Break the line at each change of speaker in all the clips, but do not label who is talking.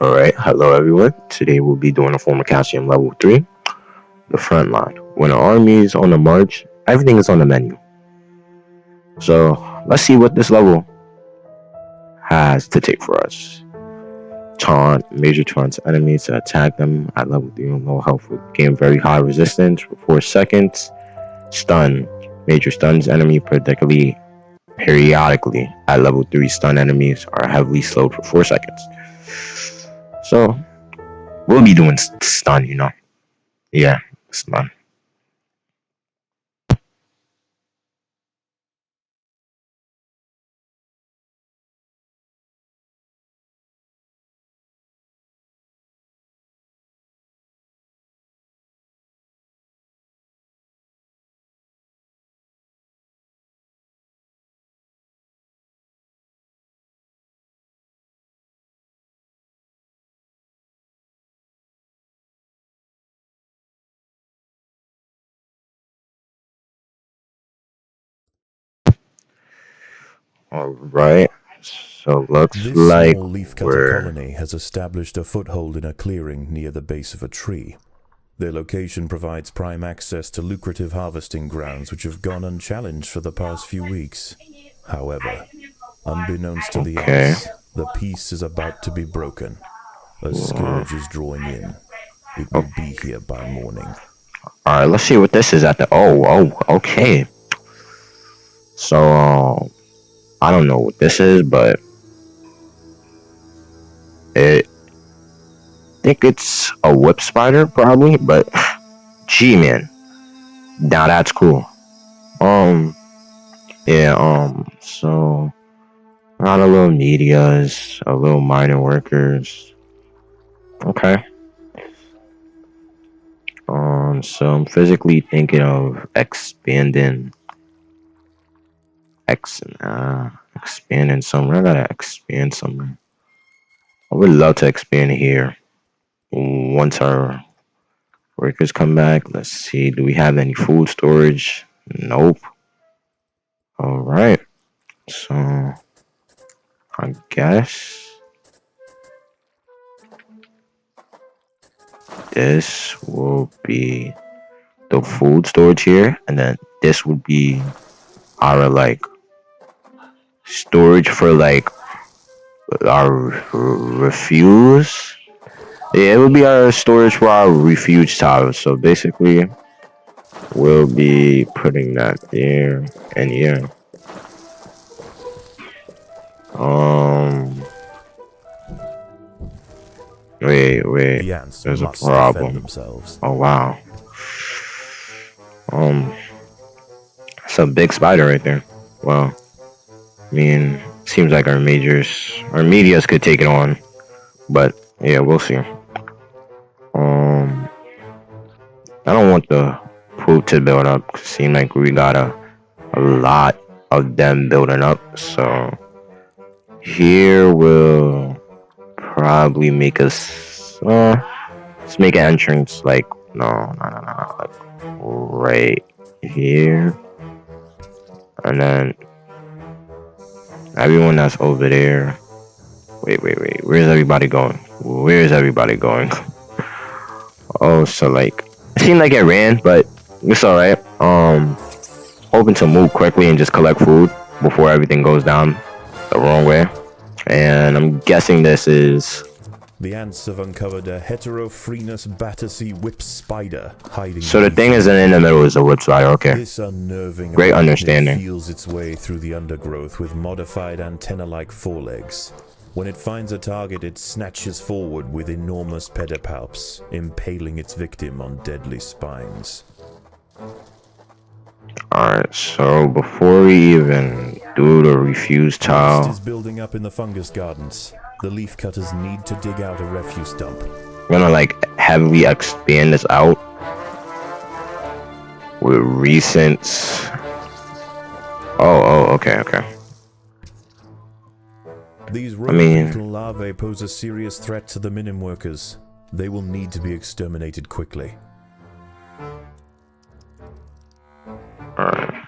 Alright, hello everyone. Today we'll be doing a form of calcium level 3, the front line. When an army is on the march, everything is on the menu. So let's see what this level has to take for us. Taunt, major taunts enemies to attack them at level 3 on low health will gain very high resistance for 4 seconds. Stun, major stuns enemy periodically at level 3. Stun enemies are heavily slowed for 4 seconds. So we'll be doing stun, Yeah, stun. Alright, so looks
This
like
small leafcutter
we're...
colony has established a foothold in a clearing near the base of a tree. Their location provides prime access to lucrative harvesting grounds which have gone unchallenged for the past few weeks. However, unbeknownst to the
Okay.
ants, the peace is about to be broken. A
Uh,
scourge is drawing in. It will be here by morning.
Alright, let's see what this is at the... okay. So, I don't know what this is, but I think it's a whip spider, probably, but gee, man. Now that's cool. Um, yeah, so... A lot of little medias, a little minor workers. Okay. So I'm physically thinking of expanding somewhere. I gotta expand somewhere. I would love to expand here once our workers come back. Let's see. Do we have any food storage? Nope. All right. So I guess this will be the food storage here, and then this would be our like storage for like our refuse. Yeah, it would be our storage for our refuge towers. So basically, we'll be putting that there and here. Um, wait.
The ants
There's a
must defend
problem.
themselves.
Oh wow. Um, it's a big spider right there. Well, I mean, seems like our medias could take it on, but yeah, we'll see. Um, I don't want the poop to build up. Seem like we got a lot of them building up, so here will probably make us let's make an entrance like no, like right here, and then everyone that's over there. Wait, where's everybody going? Where's everybody going? Oh, so like it seemed like it ran, but it's all right. Hoping to move quickly and just collect food before everything goes down the wrong way. And I'm guessing this is...
The ants have uncovered a Heterophrenius Battersea whip spider hiding.
So the thing is in the middle is a whip spider, okay.
This unnerving
Great understanding.
feels its way through the undergrowth with modified antenna-like forelegs. When it finds a target, it snatches forward with enormous pedipalps, impaling its victim on deadly spines.
Alright, so before we even do the refuse tile...
Waste is building up in the fungus gardens. The leafcutters need to dig out a refuse dump.
I'm gonna like heavily expand this out with recent... Okay.
These beetle larvae pose a serious threat to the minim workers. They will need to be exterminated quickly.
Alright.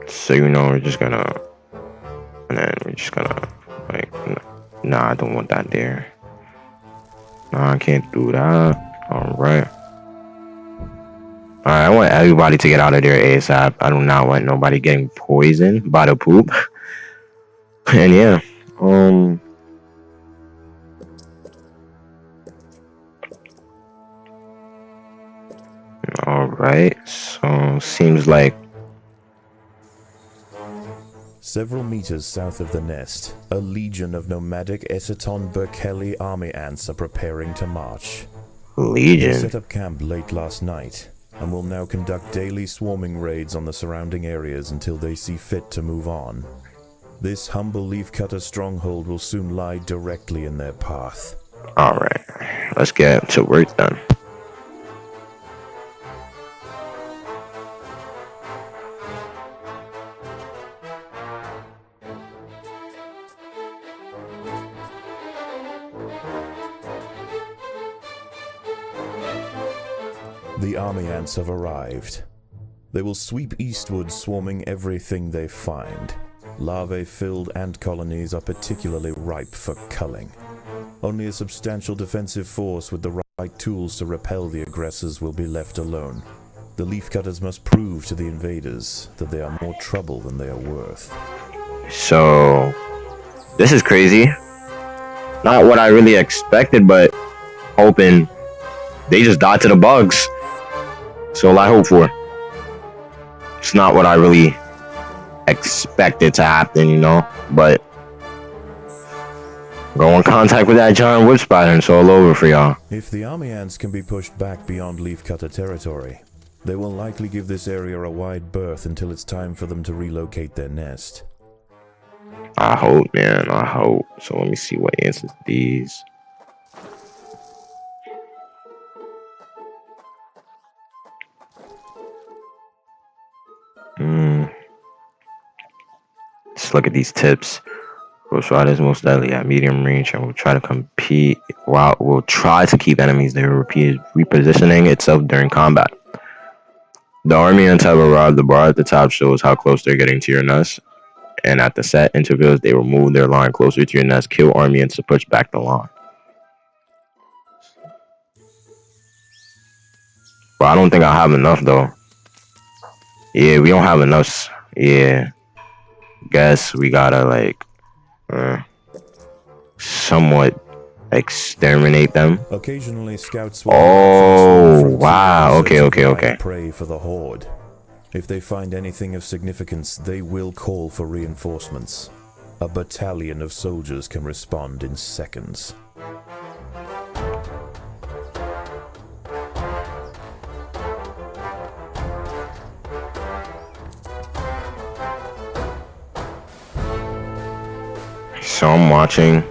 So we're just gonna And then we're just gonna, like, nah, I don't want that there. Nah, I can't do that. Alright. Alright, I want everybody to get out of there ASAP. I do not want nobody getting poisoned by the poop. And yeah, alright, so seems like
Several meters south of the nest, a legion of nomadic Essaton Berkeley army ants are preparing to march. They
Legion.
set up camp late last night and will now conduct daily swarming raids on the surrounding areas until they see fit to move on. This humble leafcutter stronghold will soon lie directly in their path.
Alright, let's get to work then.
The army ants have arrived. They will sweep eastward, swarming everything they find. Larvae-filled ant colonies are particularly ripe for culling. Only a substantial defensive force with the right tools to repel the aggressors will be left alone. The leafcutters must prove to the invaders that they are more trouble than they are worth.
So, this is crazy. Not what I really expected, but hoping they just died to the bugs. So all I hope for. It's not what I really expected to happen, you know, but go in contact with that giant wood spider and it's all over for y'all.
If the army ants can be pushed back beyond leafcutter territory, they will likely give this area a wide berth until it's time for them to relocate their nest.
I hope, man, I hope. So let me see what answers these. Let's look at these tips. Ghost Rider is most deadly at medium range and will try to compete. Will try to keep enemies there. Repositioning itself during combat. The army ants have arrived. The bar at the top shows how close they're getting to your nest. And at the set intervals, they will move their line closer to your nest. Kill army ants to push back the line. But I don't think I have enough though. Yeah, we don't have enough. Yeah. Guess we gotta like somewhat exterminate them.
Occasionally, scouts will
wow. Okay.
Prey for the horde. If they find anything of significance, they will call for reinforcements. A battalion of soldiers can respond in seconds.
So I'm watching.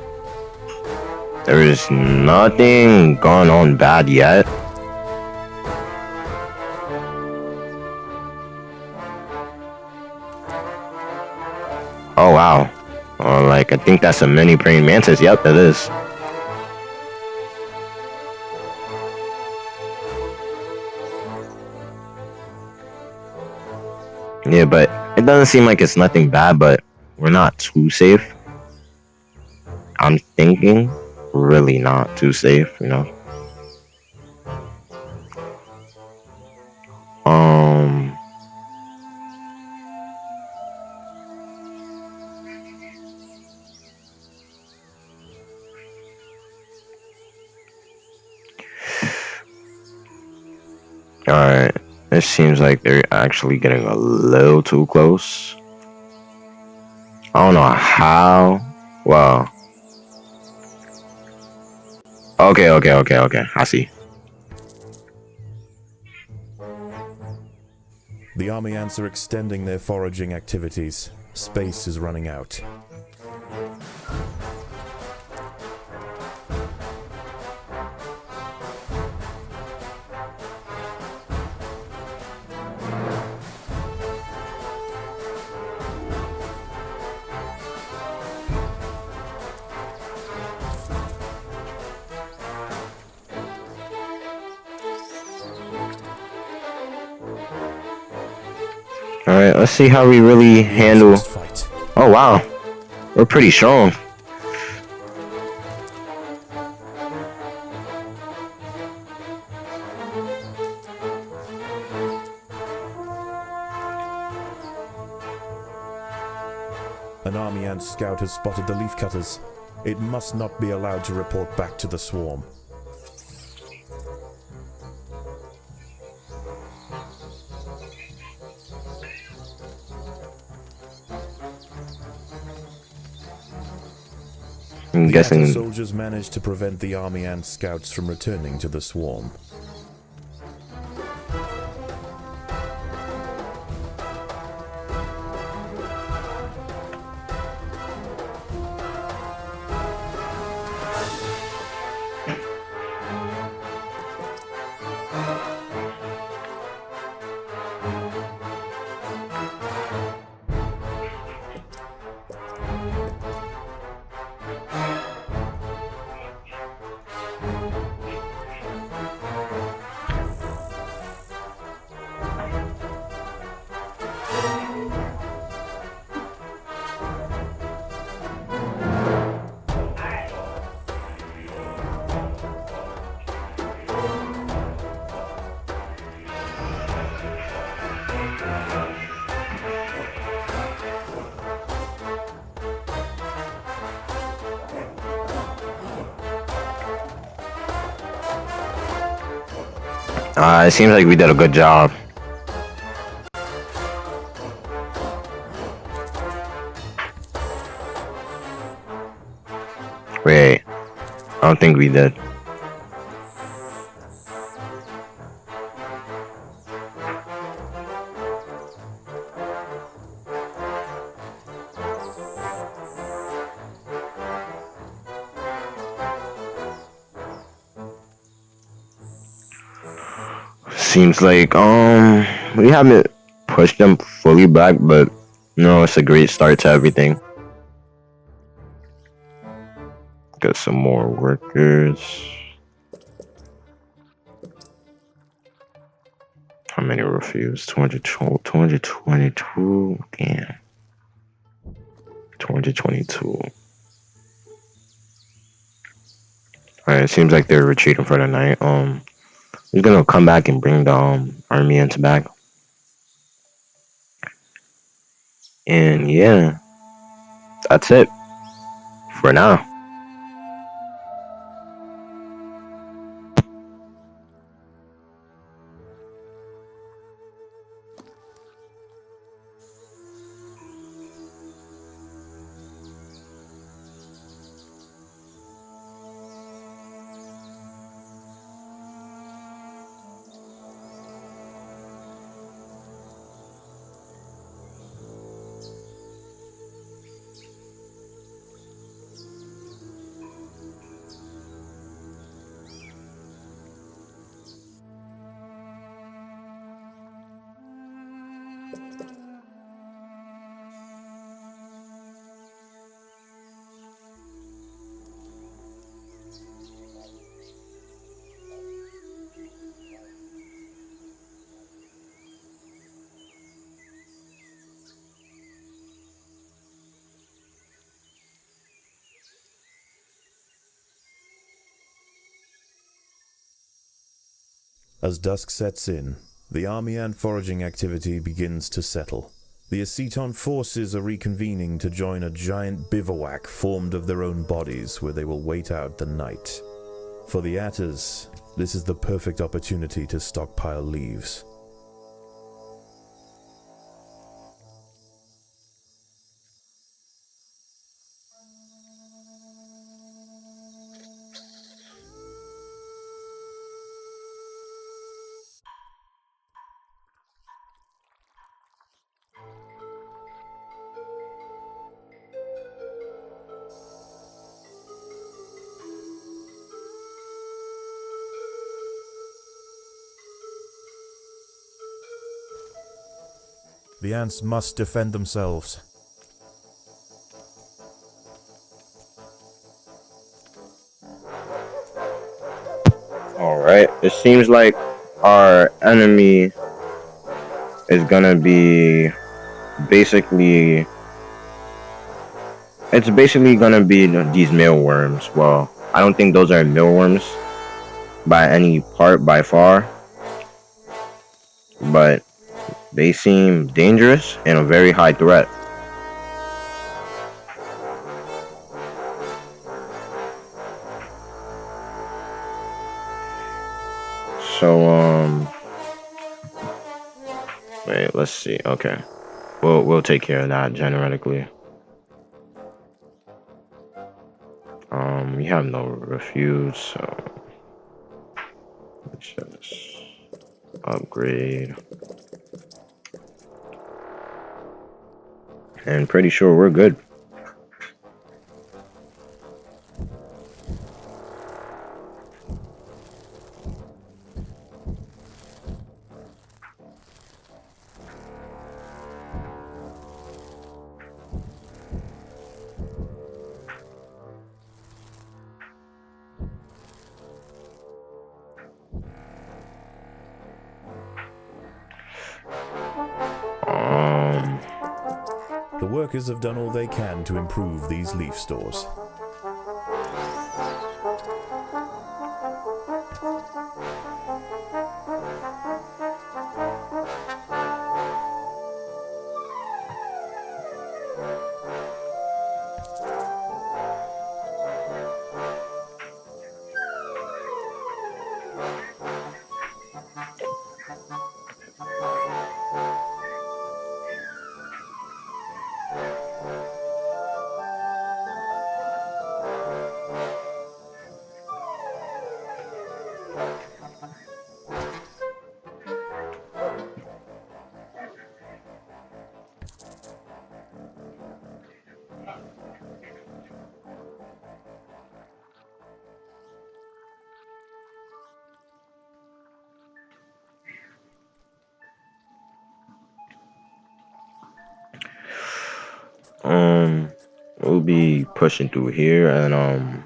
There is nothing going on bad yet. Oh wow. Like I think that's a mini praying mantis. Yep, it is. Yeah, but it doesn't seem like it's nothing bad, but we're not too safe. I'm thinking really not too safe, you know. Alright, it seems like they're actually getting a little too close. I don't know how. Well. Okay. I see.
The army ants are extending their foraging activities. Space is running out.
Alright, let's see how we really handle. Oh wow. We're pretty strong.
An army ant scout has spotted the Leafcutters. It must not be allowed to report back to the swarm.
I'm
The
guessing.
Atta soldiers managed to prevent the army ant scouts from returning to the swarm.
It seems like we did a good job. Wait, I don't think we did. Seems like we haven't pushed them fully back, but no, it's a great start to everything. Got some more workers. How many refused? 222. Damn. 222. Alright, it seems like they're retreating for the night. We're gonna come back and bring the army into back. And yeah, that's it for now.
As dusk sets in, the army and foraging activity begins to settle. The Aceton forces are reconvening to join a giant bivouac formed of their own bodies where they will wait out the night. For the Attas, this is the perfect opportunity to stockpile leaves. The ants must defend themselves.
Alright, it seems like our enemy is gonna be basically It's basically gonna be these mealworms. Well, I don't think those are mealworms by any part by far, but they seem dangerous and a very high threat. So wait, let's see. Okay, we'll take care of that genetically. We have no refuse, so let's just upgrade. And pretty sure we're good.
The workers have done all they can to improve these leaf stores. We'll be pushing through here, and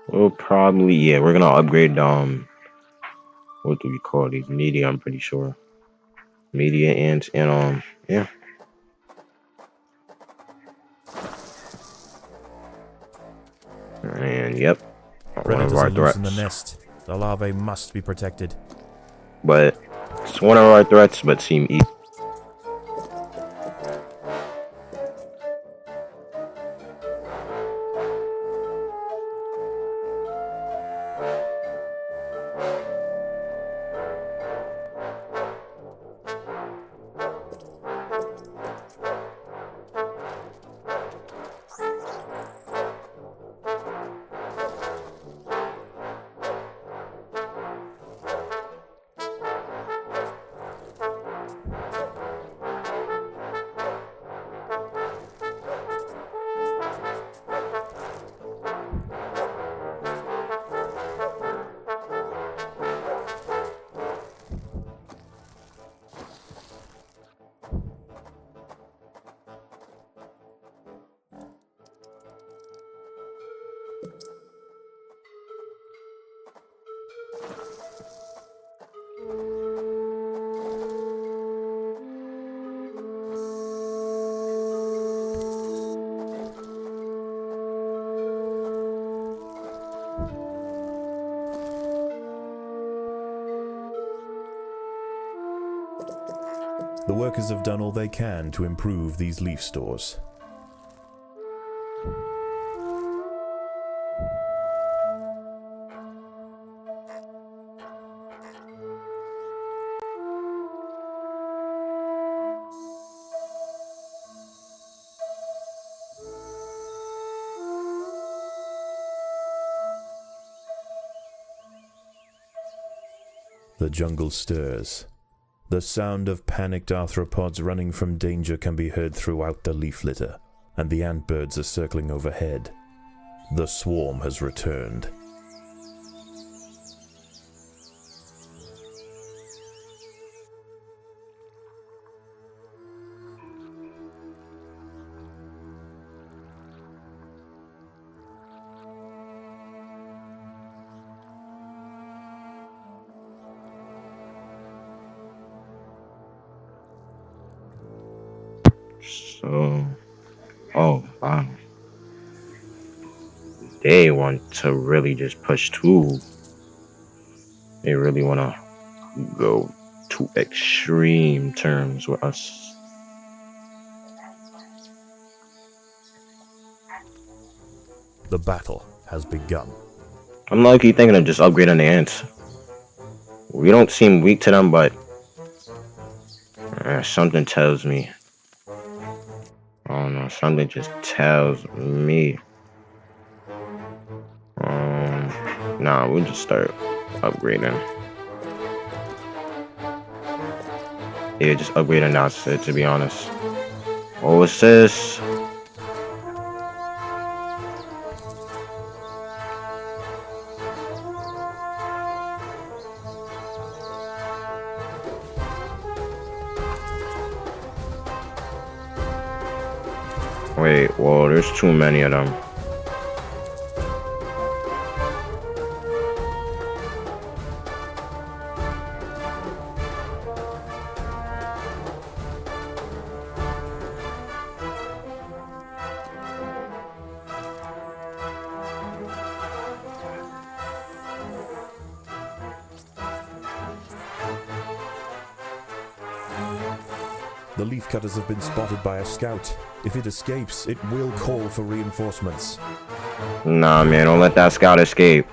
we'll probably, yeah, we're gonna upgrade what do we call these, media? I'm pretty sure media ants, and yeah. And yep, one of Predators
our
are loose in the
threats.
nest. The larvae must be protected.
But it's one of our threats, but seem easy.
The workers have done all they can to improve these leaf stores. The jungle stirs. The sound of panicked arthropods running from danger can be heard throughout the leaf litter, and the ant birds are circling overhead. The swarm has returned.
So, oh wow, They want to really just push too. They really want to go to extreme terms with us.
The battle has begun.
I'm low-key thinking of just upgrading the ants. We don't seem weak to them, but something tells me. I don't know. Something just tells me. Nah, we'll just start upgrading. Yeah, just upgrading that's it, to be honest. Oh, what's this? Wait, whoa, there's too many of them.
The Leafcutters have been spotted by a scout. If it escapes, it will call for reinforcements.
Nah, man, don't let that scout escape.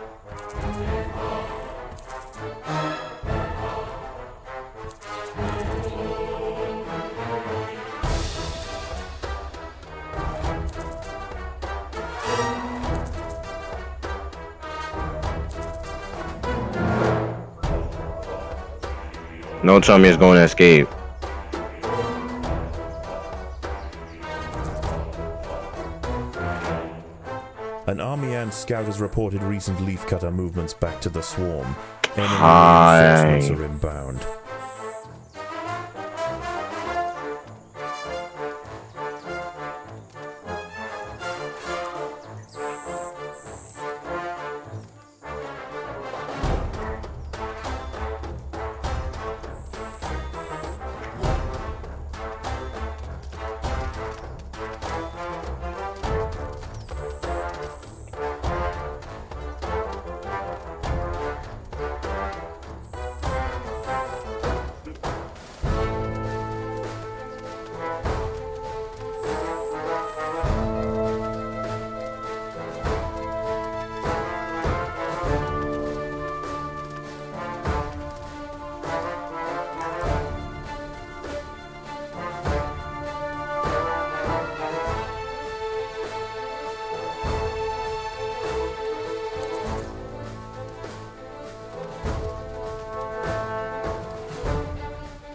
No tell me it's going to escape.
An army ant scout has reported recent leafcutter movements back to the swarm. Enemy
Hi.
reinforcements are inbound.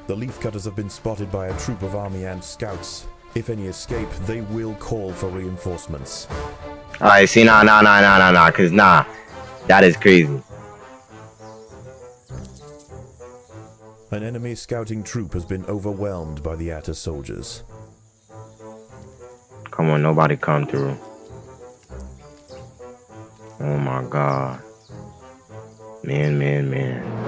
The Leafcutters have been spotted by a troop of army ant scouts. If any escape, they will call for reinforcements.
Alright, see, nah, cause nah, that is crazy.
An enemy scouting troop has been overwhelmed by the Atta soldiers.
Come on, nobody come through. Oh my god. Man.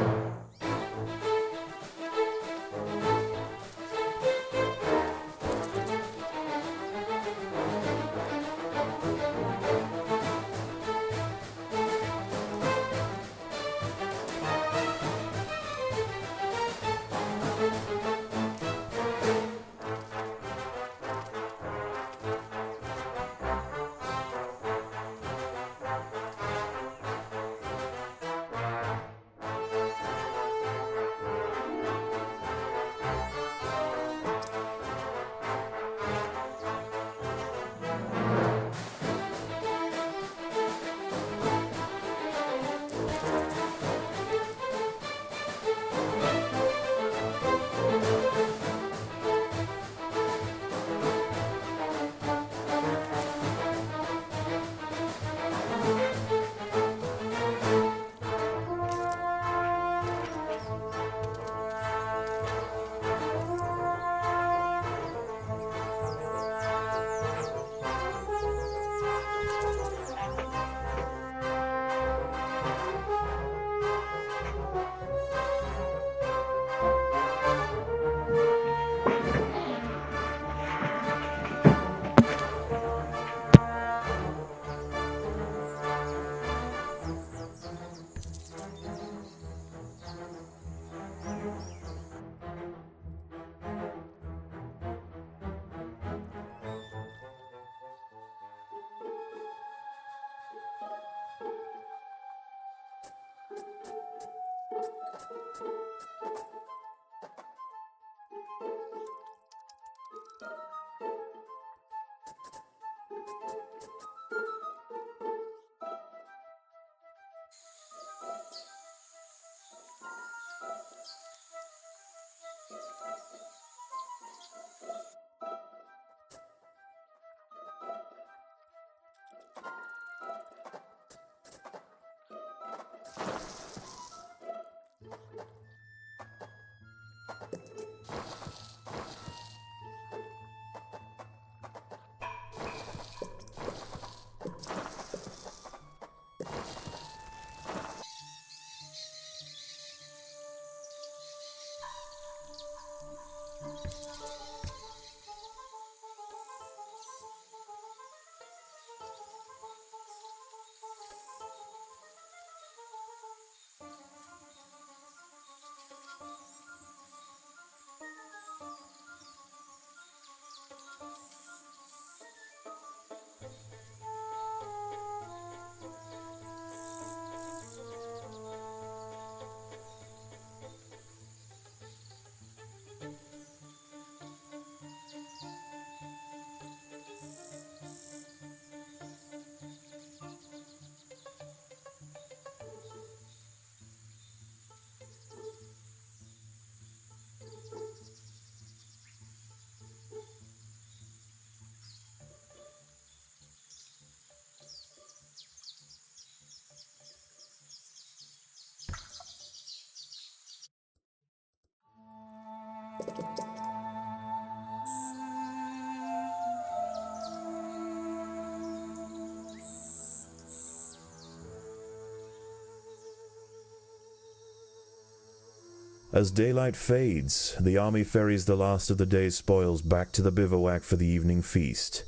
As daylight fades, the army ferries the last of the day's spoils back to the bivouac for the evening feast.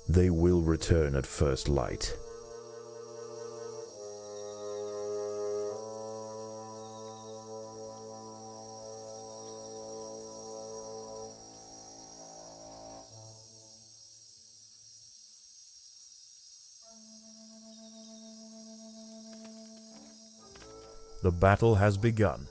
They will return at first light. The battle has begun.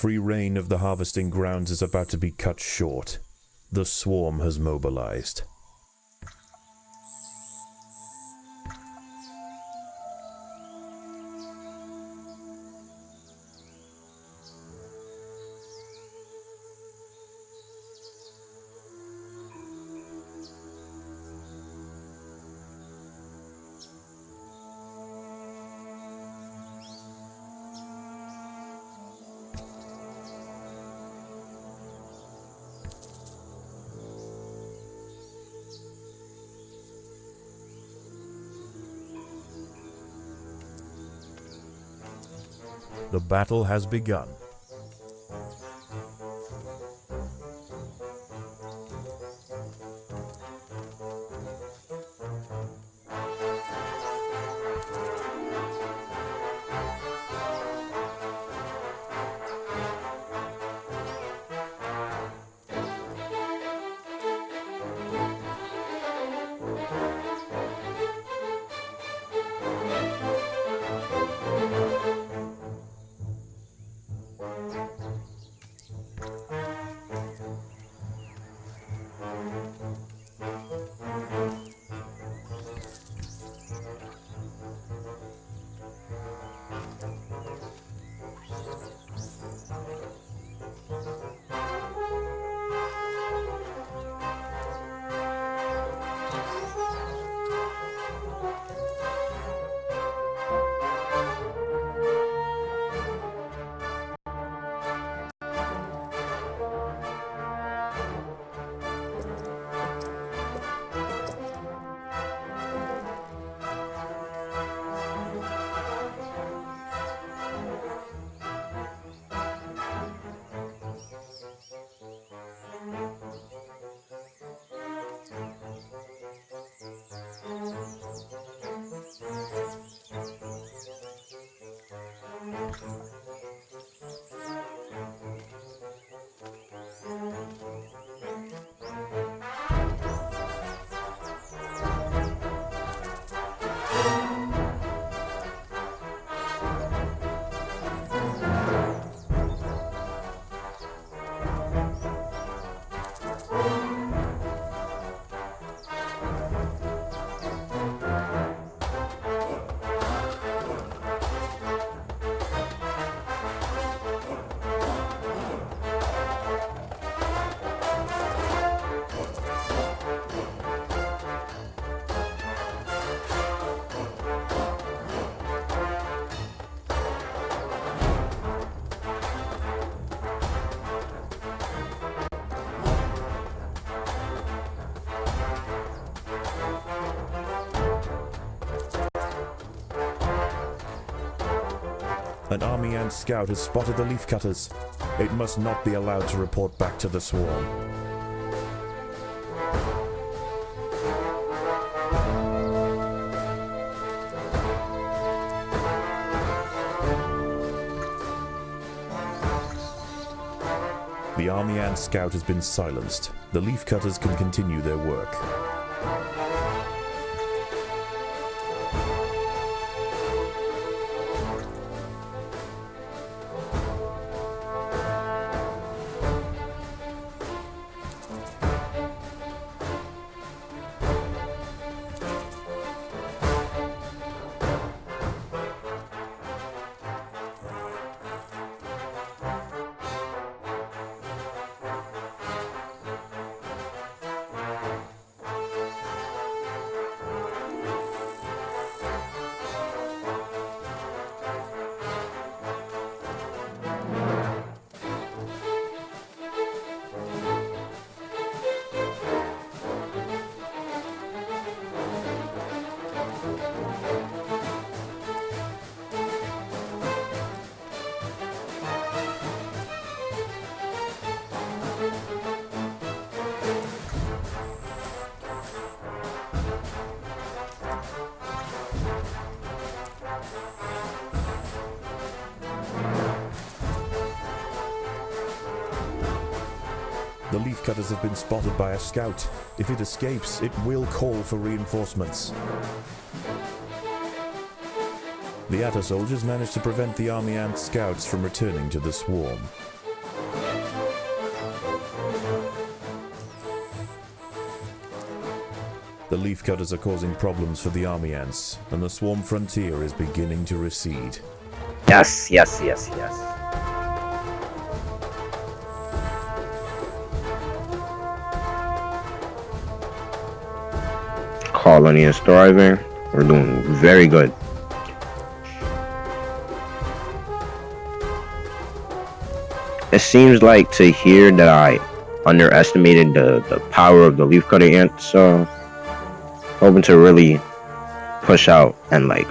Free reign of the harvesting grounds is about to be cut short. The swarm has mobilized. The battle has begun. An army ant scout has spotted the Leafcutters. It must not be allowed to report back to the swarm. The army ant scout has been silenced. The Leafcutters can continue their work. The Leafcutters have been spotted by a scout. If it escapes, it will call for reinforcements. The Atta soldiers managed to prevent the army ant scouts from returning to the swarm. The Leafcutters are causing problems for the army ants, and the swarm frontier is beginning to recede.
Yes, yes, yes, yes. Colony is thriving. We're doing very good. It seems like to hear that I underestimated the power of the leafcutter ants. Hoping to really push out and like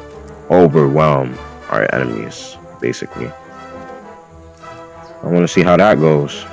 overwhelm our enemies, basically. I want to see how that goes.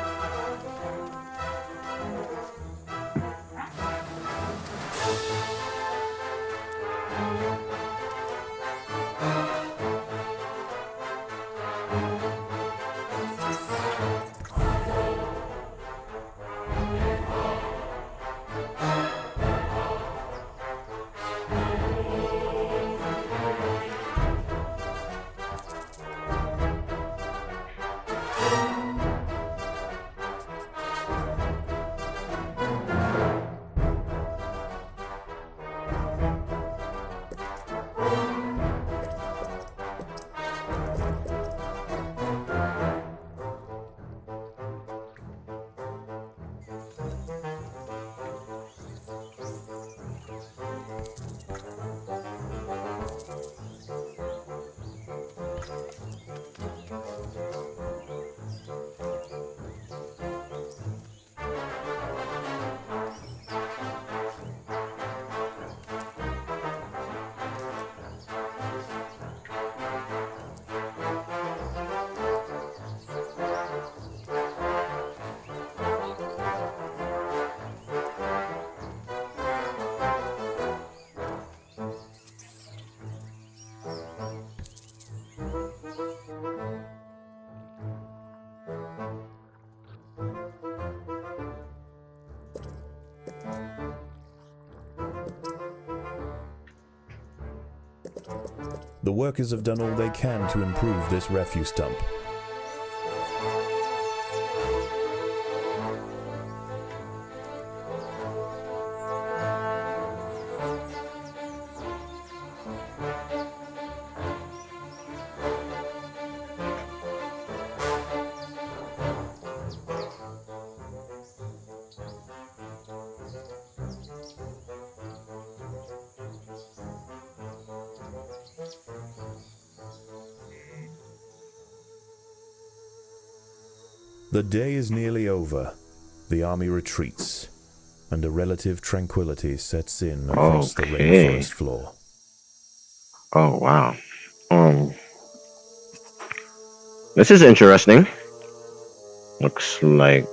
The workers have done all they can to improve this refuse dump. The day is nearly over. The army retreats, and a relative tranquility sets in across the rainforest floor.
Oh wow. This is interesting. Looks like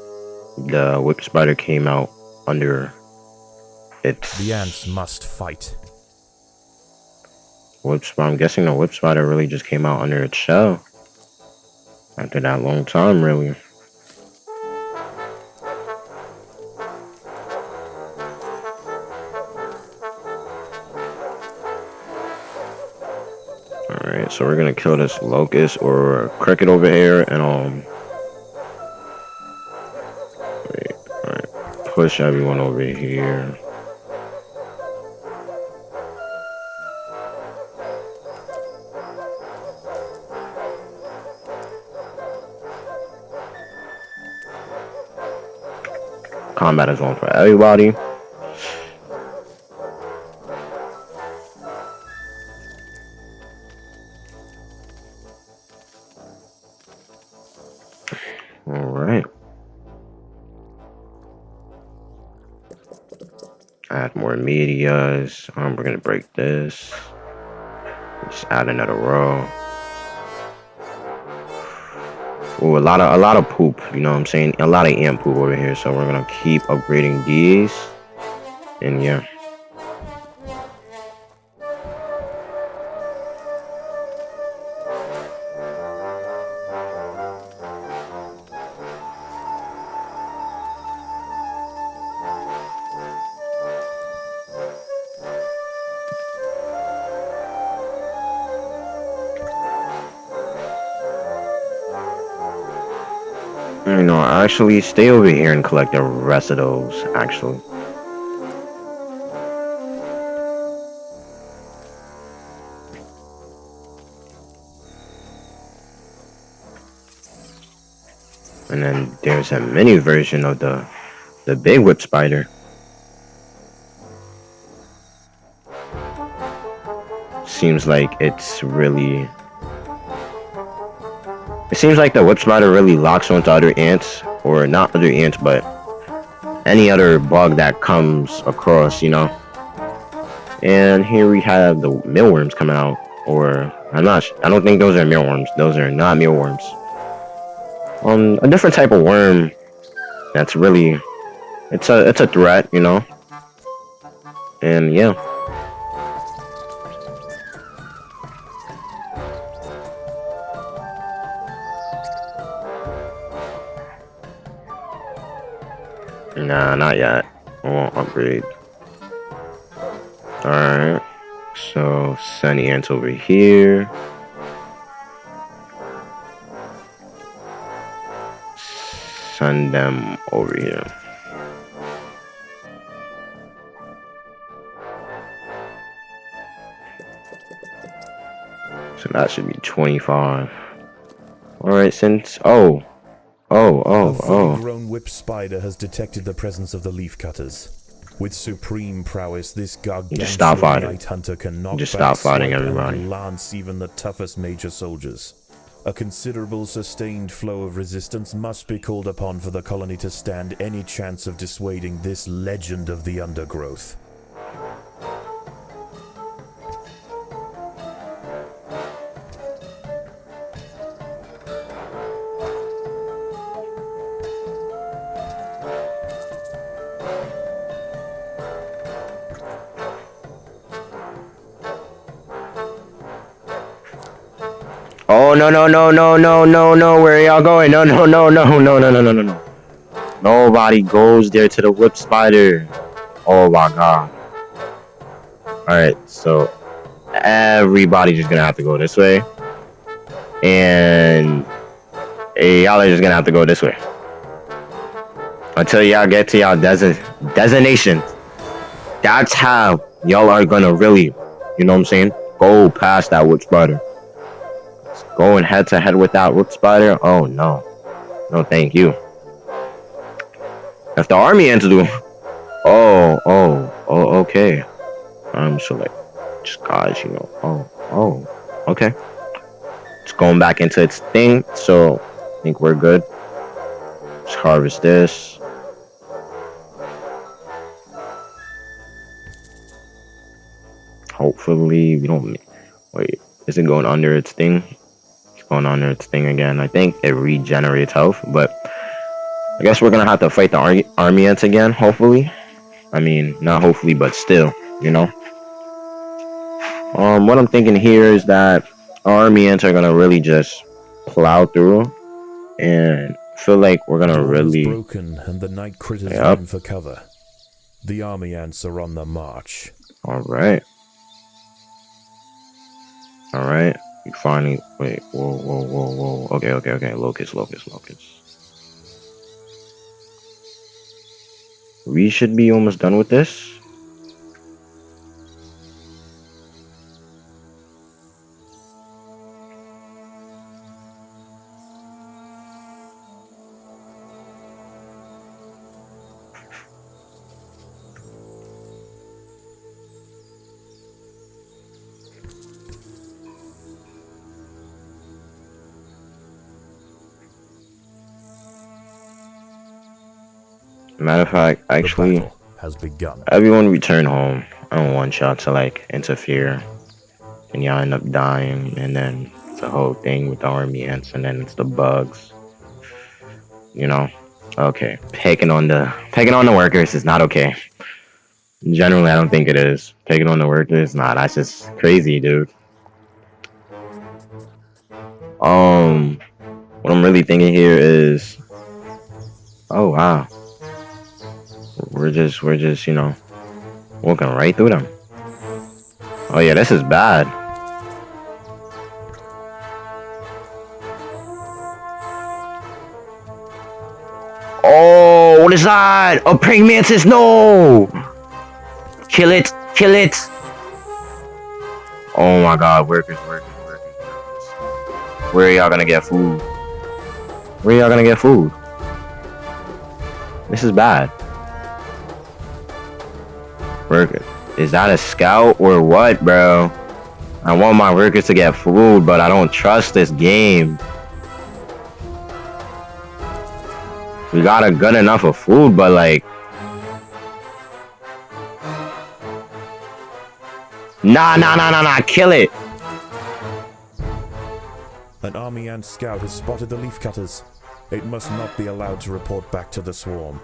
the whip spider came out under its.
The ants must fight.
Whip spider. I'm guessing the whip spider really just came out under its shell after that long time, really. Alright, so we're gonna kill this locust or cricket over here and push everyone over here. Combat is on for everybody. Alright. Add more medias. We're gonna break this. Just add another row. Ooh, a lot of poop, you know what I'm saying? A lot of ant poop over here, so we're gonna keep upgrading these. And yeah. You know, actually stay over here and collect the rest of those, actually. And then there's a mini version of the big whip spider. Seems like it's really. It seems like the whip spider really locks onto other ants, or not other ants, but any other bug that comes across, you know. And here we have the mealworms coming out, or I don't think those are mealworms. Those are not mealworms. A different type of worm. That's really, it's a threat, you know. And yeah. Nah, not yet. I won't upgrade. Alright. So, sunny ants over here. Send them over here. So that should be 25. Alright, since... Oh.
A fully grown whip spider has detected the presence of the Leafcutters. With supreme prowess, this gargantuan night hunter can knock back, swipe, and lance even the toughest major soldiers. A considerable sustained flow of resistance must be called upon for the colony to stand any chance of dissuading this legend of the Undergrowth.
Oh no, where are y'all going? No. Nobody goes there to the whip spider. Oh my god. Alright, so everybody's just gonna have to go this way. And y'all are just gonna have to go this way. Until y'all get to y'all designation. That's how y'all are gonna really, you know what I'm saying? Go past that whip spider. Going head to head with that whip spider? Oh no. No, thank you. If the army ants do. Oh, okay. So like, just guys, you know. Oh, okay. It's going back into its thing, so I think we're good. Let's harvest this. Hopefully, we don't. Wait, is it going under its thing? Going under its thing again. I think it regenerates health, but I guess we're gonna have to fight the army ants again, hopefully. I mean, not hopefully, but still, you know. What I'm thinking here is that army ants are gonna really just plow through, and feel like we're gonna really
broken, and the night critters run for cover. The army ants are on the march.
All right. You finally wait. Whoa. Okay. Locust. We should be almost done with this. Matter of fact, actually,
has begun.
Everyone return home. I don't want y'all to like interfere, and y'all end up dying, and then it's the whole thing with the army ants, and then it's the bugs. You know, okay. Picking on the workers is not okay. Generally, I don't think it is. Picking on the workers, nah, that's just crazy, dude. What I'm really thinking here is, oh wow. We're just, you know, walking right through them. Oh yeah, this is bad. Oh, what is that? A praying mantis, no! Kill it. Oh my god, workers. Where are y'all gonna get food? This is bad. Worker. Is that a scout or what, bro? I want my workers to get food, but I don't trust this game. We got a good enough of food, but like... Nah, kill it!
An army ant scout has spotted the Leafcutters. It must not be allowed to report back to the swarm.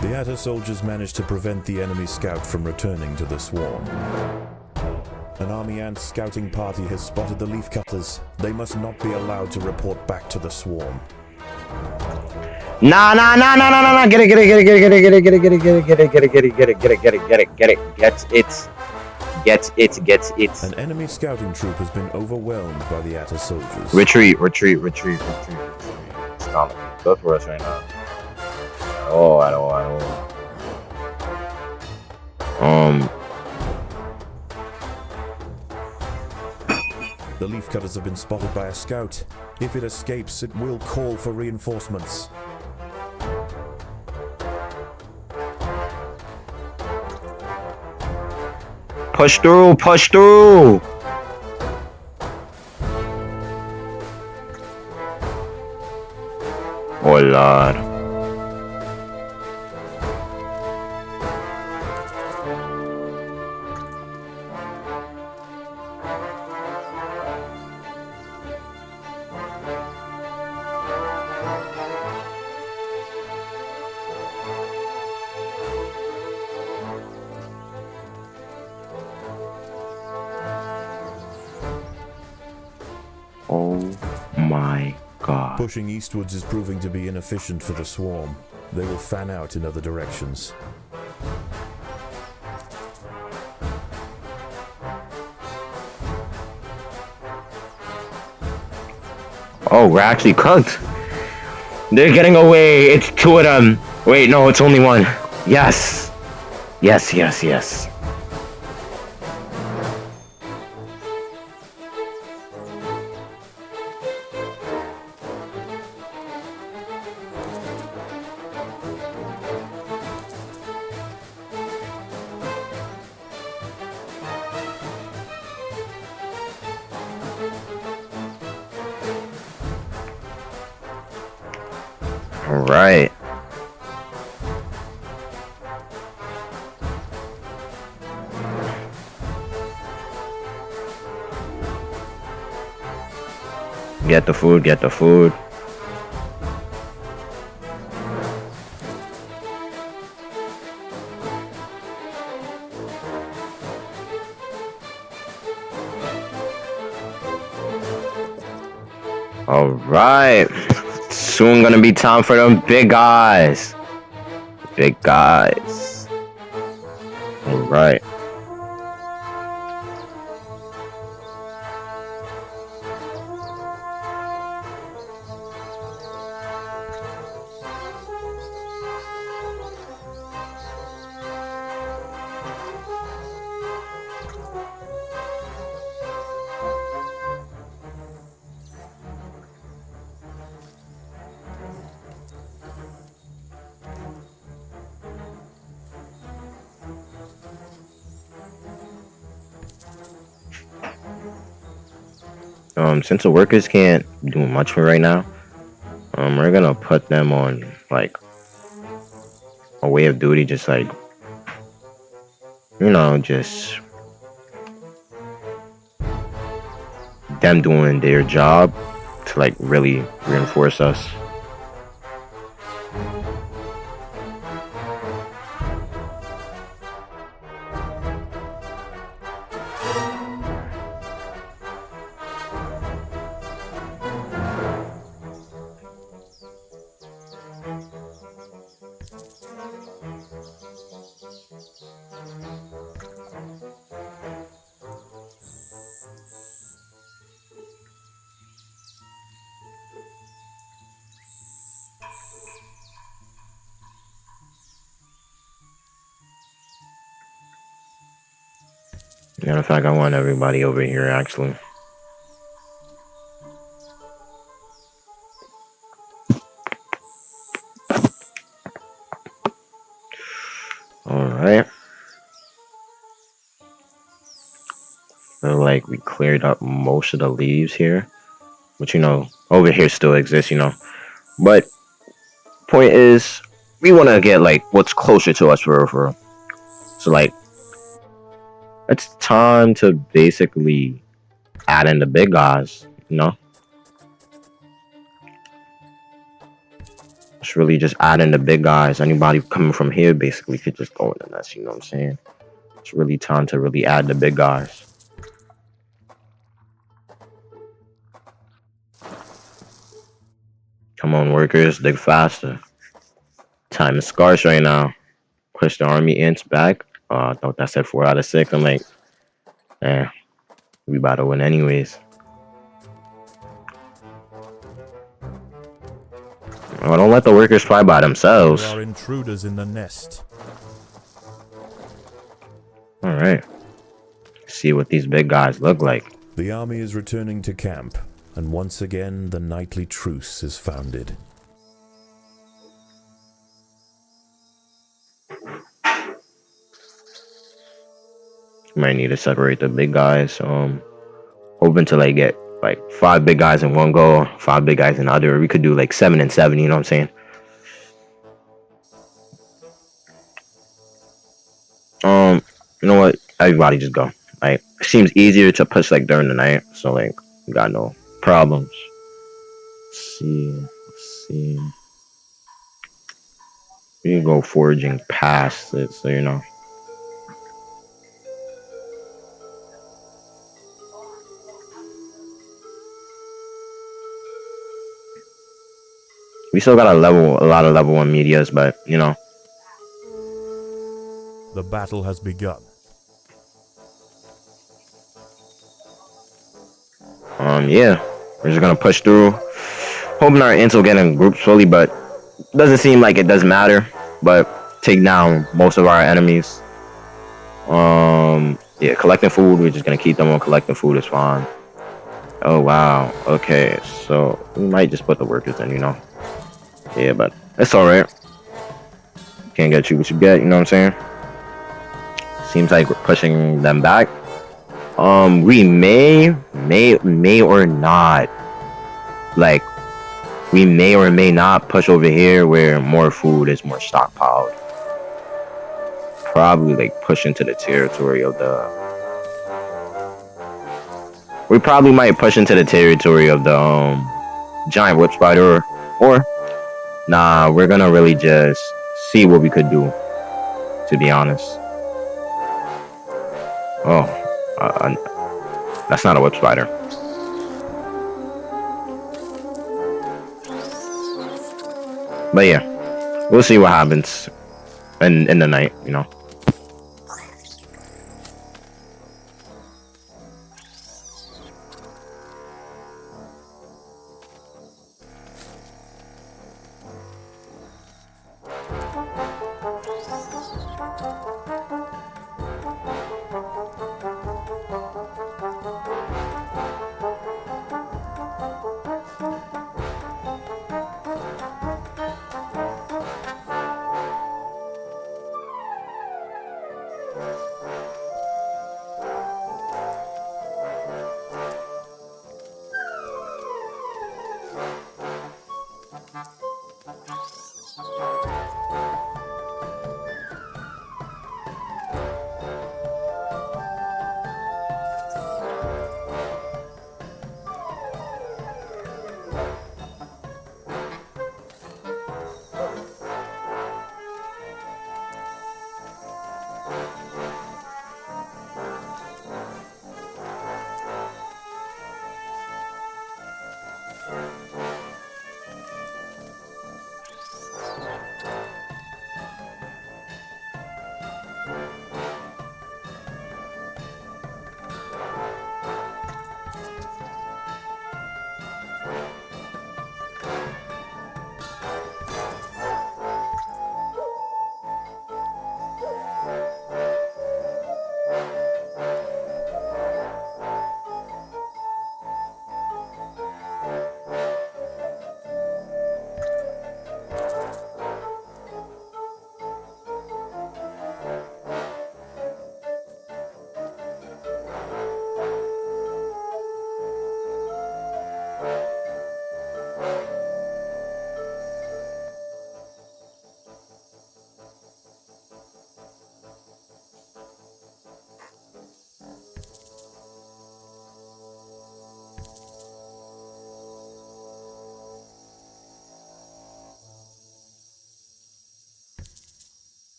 The Atta soldiers managed to prevent the enemy scout from returning to the swarm. An army ant scouting party has spotted the Leafcutters. They must not be allowed to report back to the swarm.
Nah. Get it. Gets it.
An enemy scouting troop has been overwhelmed by the Atta soldiers.
Retreat. Stop. Go for us right now. Oh, I don't.
The Leafcutters have been spotted by a scout. If it escapes, it will call for reinforcements.
Push through! Oh, Lord. Oh my God.
Pushing eastwards is proving to be inefficient for the swarm. They will fan out in other directions.
Oh, we're actually cooked. They're getting away. It's two of them. Wait, no, it's only one. Yes. All right. Get the food. All right. Soon gonna be time for them big guys. All right. Since the workers can't do much for right now, we're gonna put them on like a way of duty, just like, you know, just them doing their job to like really reinforce us. Matter of fact, I want everybody over here actually. Alright. Feel like we cleared up most of the leaves here. But over here still exists, But point is, we want to get like what's closer to us for real. So like, it's time to basically add in the big guys. It's really just add in the big guys. Anybody coming from here basically could just go in the nest, you know what I'm saying? It's really time to really add the big guys. Come on, workers, dig faster. Time is scarce right now. Push the army ants back. I thought that said 4 out of 6. I'm like, we about to win anyways. Oh, don't let the workers fly by themselves.
There are intruders in the nest.
Alright. See what these big guys look like.
The army is returning to camp, and once again the nightly truce is founded.
Might need to separate the big guys. Hoping to like get like 5 big guys in one go, 5 big guys in the other. We could do like 7 and 7, you know what I'm saying? You know what? Everybody just go. Like, it seems easier to push like during the night, so like we got no problems. Let's see. We can go foraging past it, so we still got a lot of level 1 medias, but
The battle has begun.
yeah, we're just gonna push through. Hoping our ants will get in groups slowly, but doesn't seem like it does matter. But take down most of our enemies. Yeah, collecting food. We're just gonna keep them on collecting food. Is fine. Oh wow. Okay, so we might just put the workers in. Yeah, but it's all right. Can't get you what you get. You know what I'm saying? Seems like we're pushing them back. We may or not, like, we may or may not push over here where more food is more stockpiled. Probably like push into the territory of the. We probably might push into the territory of the giant whip spider, or nah, we're gonna really just see what we could do. To be honest. Oh, that's not a whip spider. But yeah, we'll see what happens in the night.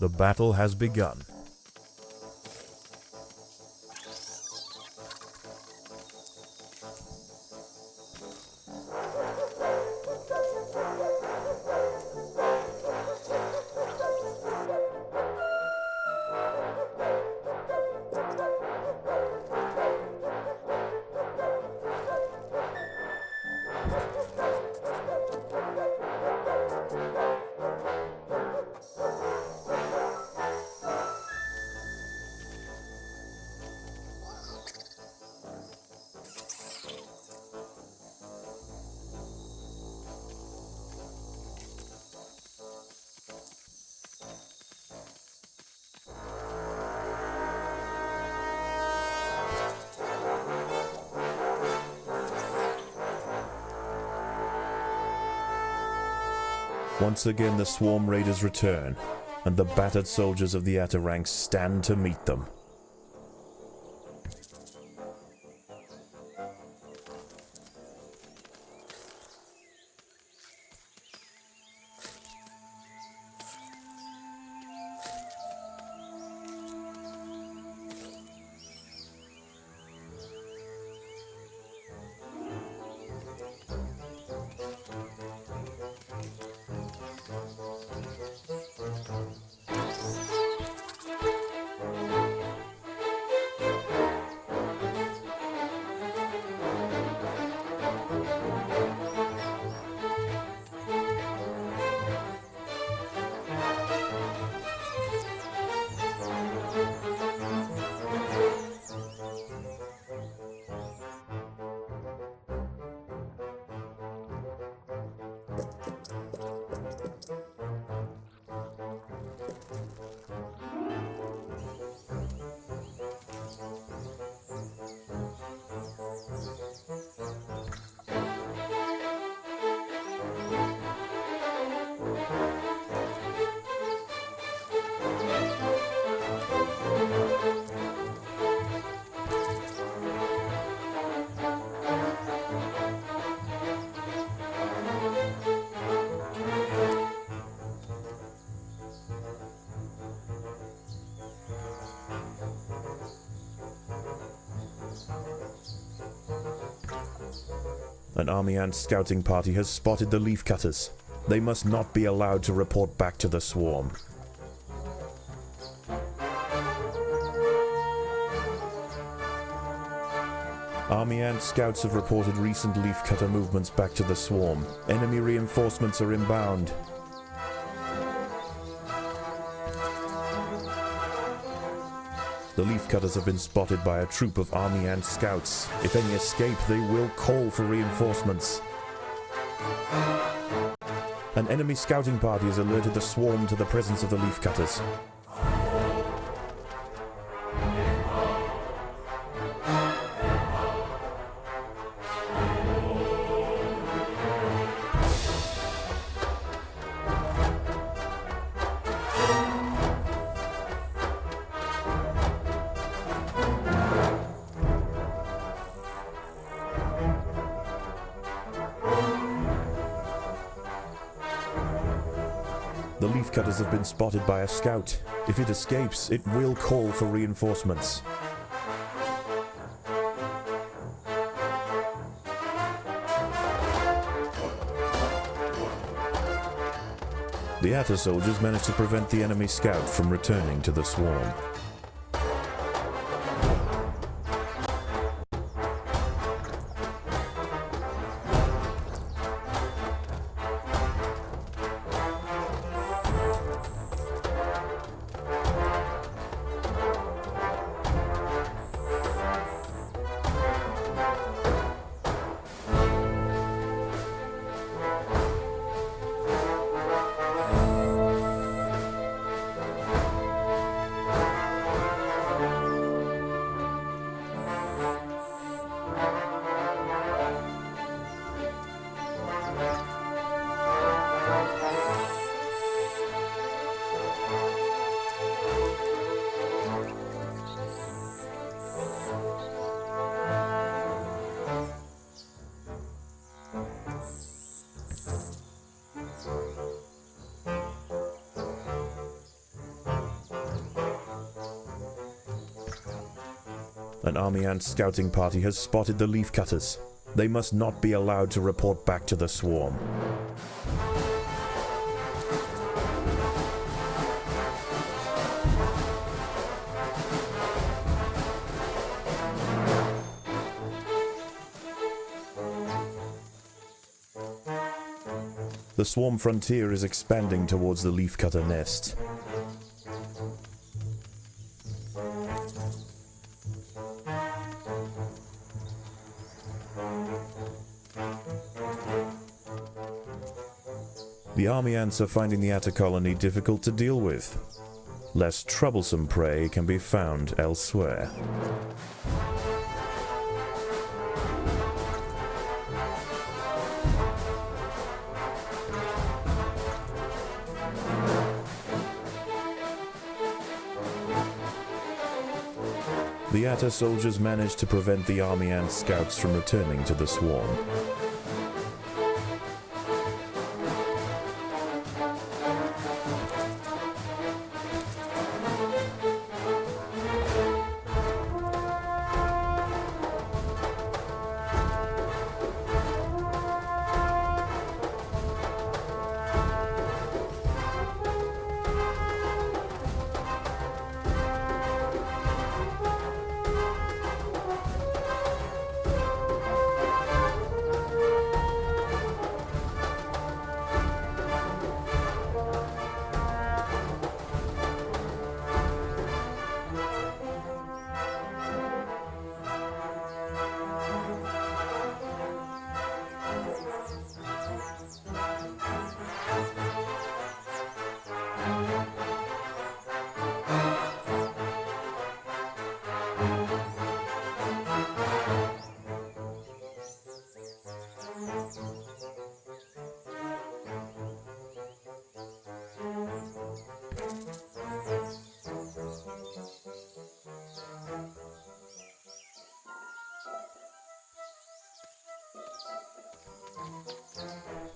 The battle has begun. Once again the swarm raiders return, and the battered soldiers of the Atarangs stand to meet them. An army ant scouting party has spotted the Leafcutters. They must not be allowed to report back to the swarm. Army ant scouts have reported recent Leafcutter movements back to the swarm. Enemy reinforcements are inbound. The Leafcutters have been spotted by a troop of army ant scouts. If any escape, they will call for reinforcements. An enemy scouting party has alerted the swarm to the presence of the Leafcutters. The Leafcutters have been spotted by a scout. If it escapes, it will call for reinforcements. The Atta soldiers managed to prevent the enemy scout from returning to the swarm. An army ant scouting party has spotted the Leafcutters. They must not be allowed to report back to the swarm. The swarm frontier is expanding towards the leafcutter nest. The army ants are finding the atta colony difficult to deal with. Less troublesome prey can be found elsewhere. The atta soldiers managed to prevent the army ant scouts from returning to the swarm.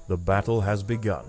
The battle has begun.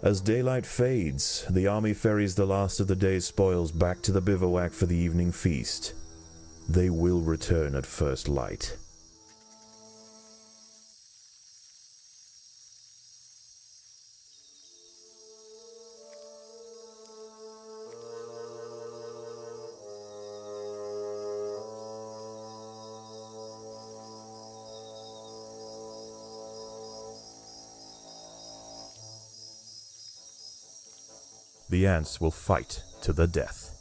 As daylight fades, the army ferries the last of the day's spoils back to the bivouac for the evening feast. They will return at first light. The ants will fight to the death.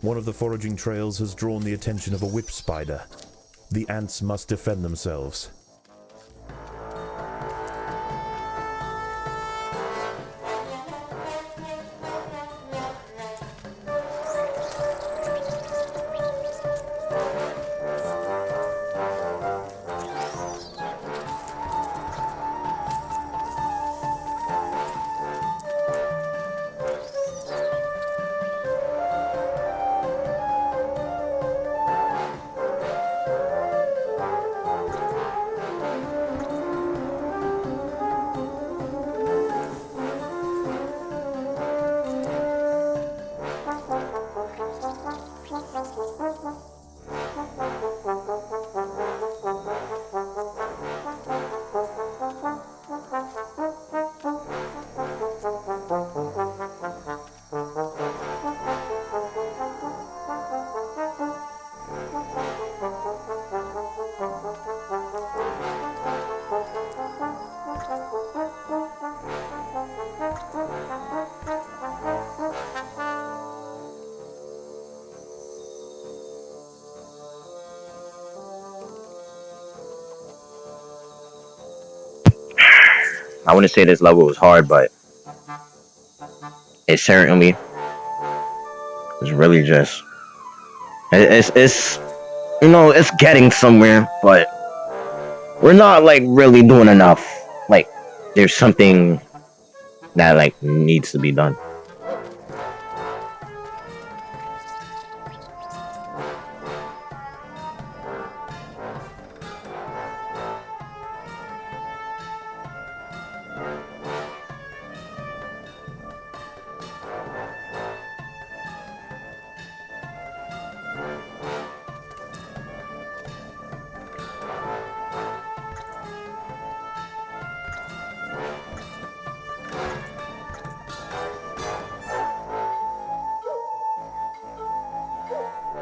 One of the foraging trails has drawn the attention of a whip spider. The ants must defend themselves.
I wouldn't say this level was hard, but it certainly is really just it's it's getting somewhere, but we're not like really doing enough. Like there's something that like needs to be done.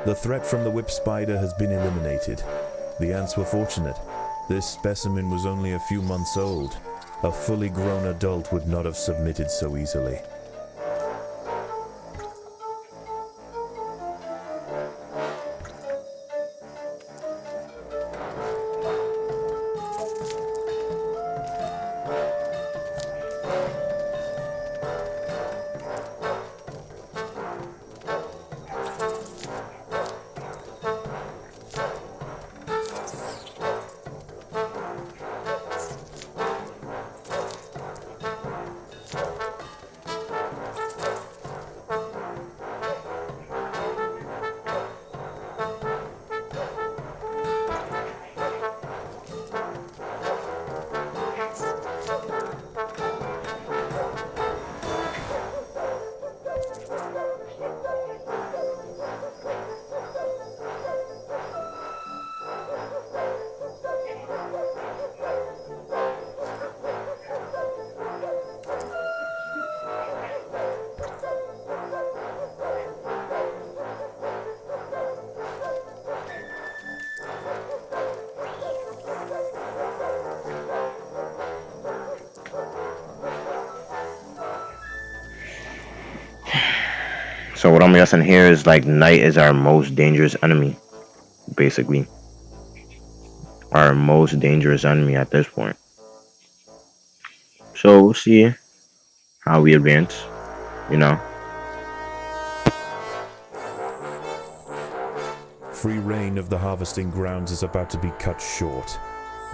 The threat from the whip spider has been eliminated. The ants were fortunate. This specimen was only a few months old. A fully grown adult would not have submitted so easily.
So what I'm guessing here is like night is our most dangerous enemy, basically. Our most dangerous enemy at this point. So we'll see how we advance, you know.
Free reign of the harvesting grounds is about to be cut short.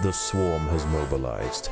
The swarm has mobilized.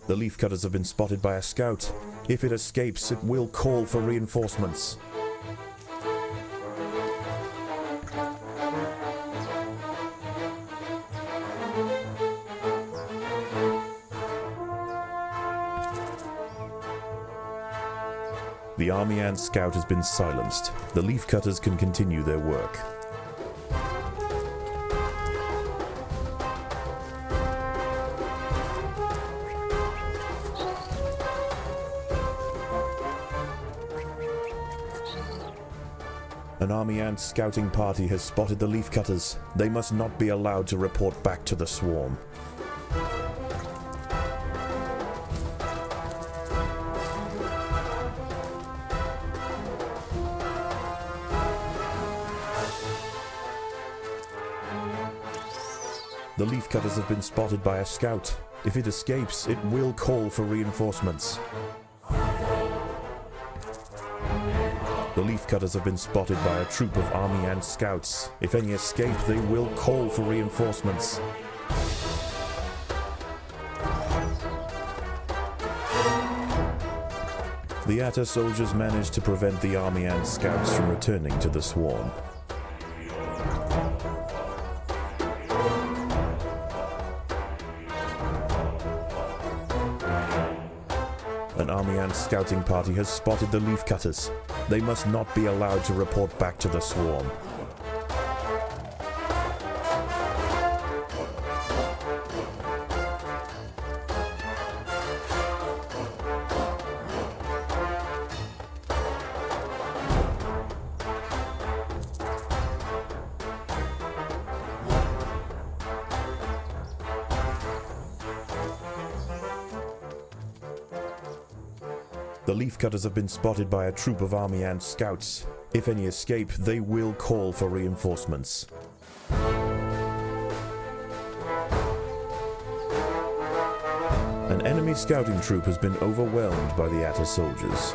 The Leafcutters have been spotted by a scout. If it escapes, it will call for reinforcements. The army ant scout has been silenced. The Leafcutters can continue their work. An army ant scouting party has spotted the Leafcutters. They must not be allowed to report back to the swarm. The Leafcutters have been spotted by a scout. If it escapes, it will call for reinforcements. The Leafcutters have been spotted by a troop of army ant scouts. If any escape, they will call for reinforcements. The Atta soldiers managed to prevent the army ant scouts from returning to the swarm. An army ant scouting party has spotted the Leafcutters. They must not be allowed to report back to the swarm. The Leafcutters have been spotted by a troop of army ant scouts. If any escape, they will call for reinforcements. An enemy scouting troop has been overwhelmed by the Atta soldiers.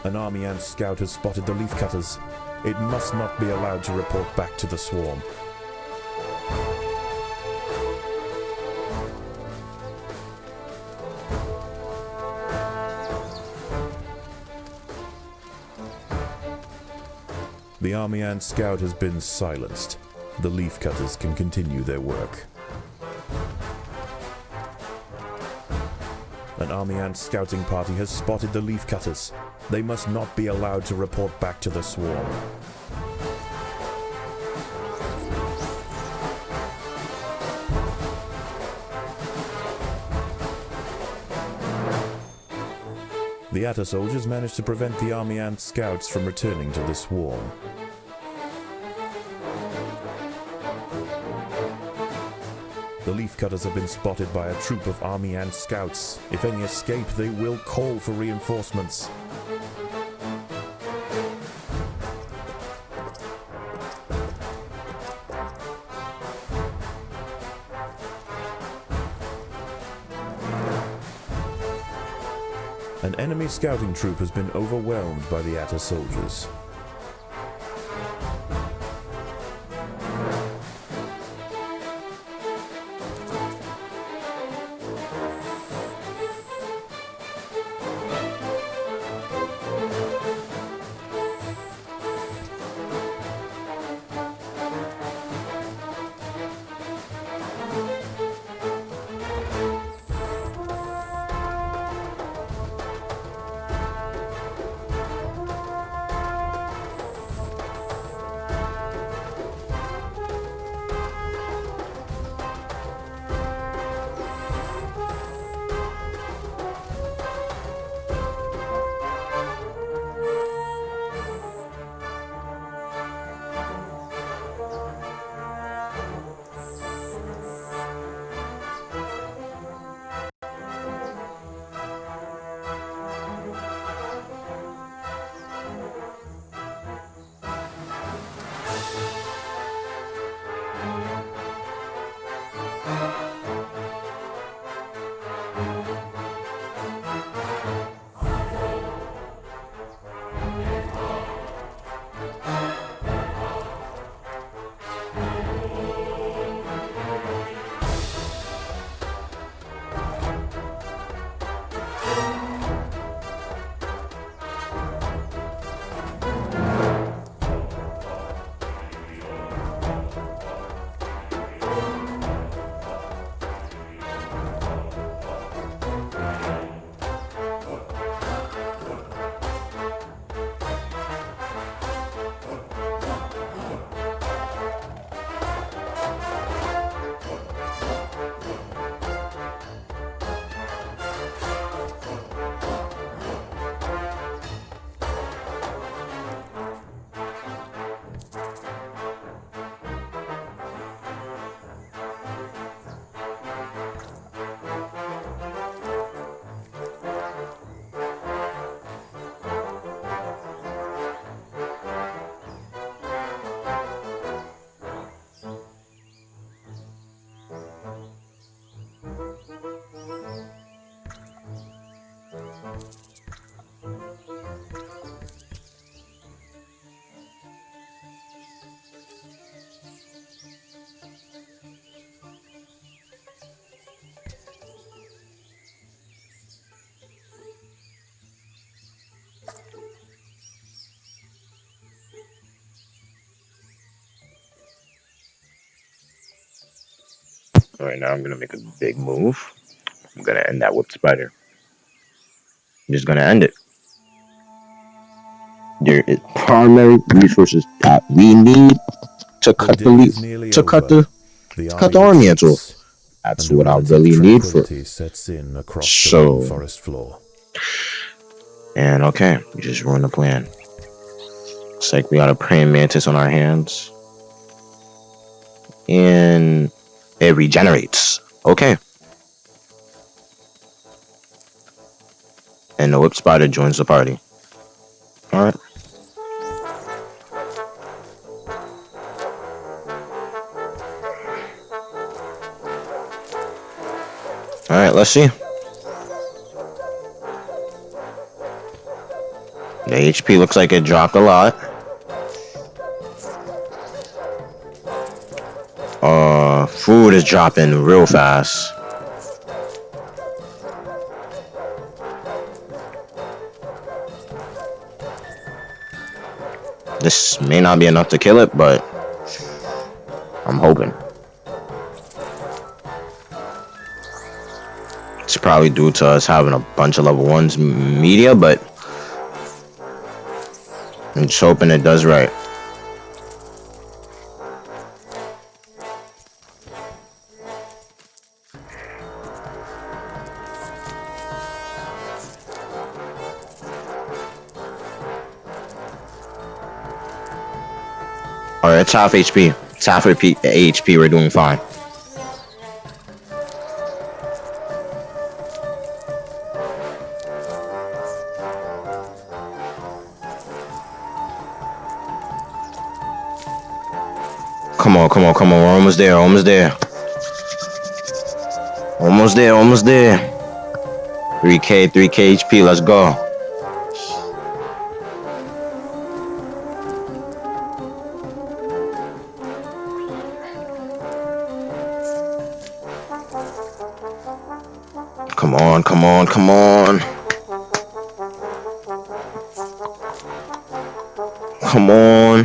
An army ant scout has spotted the Leafcutters. It must not be allowed to report back to the swarm. The army ant scout has been silenced. The Leafcutters can continue their work. An army ant scouting party has spotted the Leafcutters. They must not be allowed to report back to the swarm. The Atta soldiers managed to prevent the army ant scouts from returning to the swarm. The Leafcutters have been spotted by a troop of army ant scouts. If any escape, they will call for reinforcements. An enemy scouting troop has been overwhelmed by the Atta soldiers.
Alright, now I'm gonna make a big move. I'm gonna end that whip spider. I'm just gonna end it. There is primary resources that we need to
The
cut the
day is
leaf,
nearly
to cut
over.
the
The
to cut
army
the army ants off.
retreats,
That's
and a
what I
relative
really need for.
tranquility sets in across the
So,
rainforest floor.
and okay, we just ruined the plan. Looks like we got a praying mantis on our hands, and it regenerates. Okay, and the whip spider joins the party. All right. All right, let's see. The HP looks like it dropped a lot. Food is dropping real fast. This may not be enough to kill it, but I'm hoping. It's probably due to us having a bunch of level 1s media, but I'm just hoping it does right. Alright, it's half HP. It's half HP, we're doing fine. Come on, come on, come on, we're almost there, almost there. Almost there, almost there. 3k HP, let's go. Come on, come on, come on. Come on.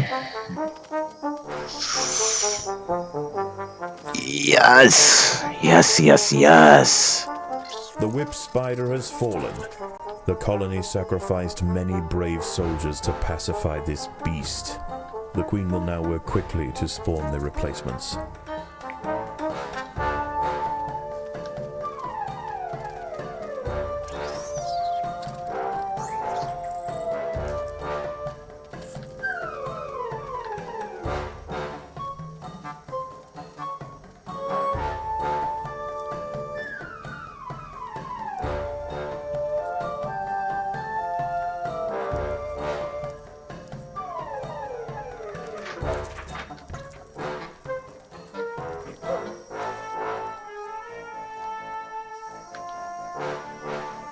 Yes. Yes, yes, yes.
The whip spider has fallen. The colony sacrificed many brave soldiers to pacify this beast. The queen will now work quickly to spawn the replacements.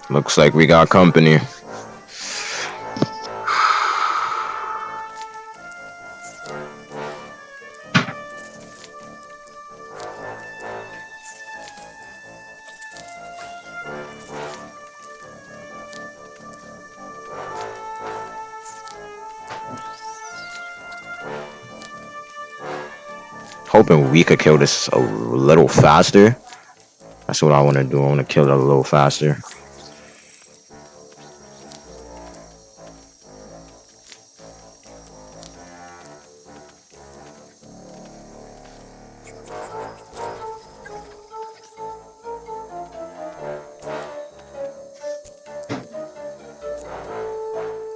Looks like we got company. Hoping we could kill this a little faster. That's what I want to do. I want to kill it a little faster.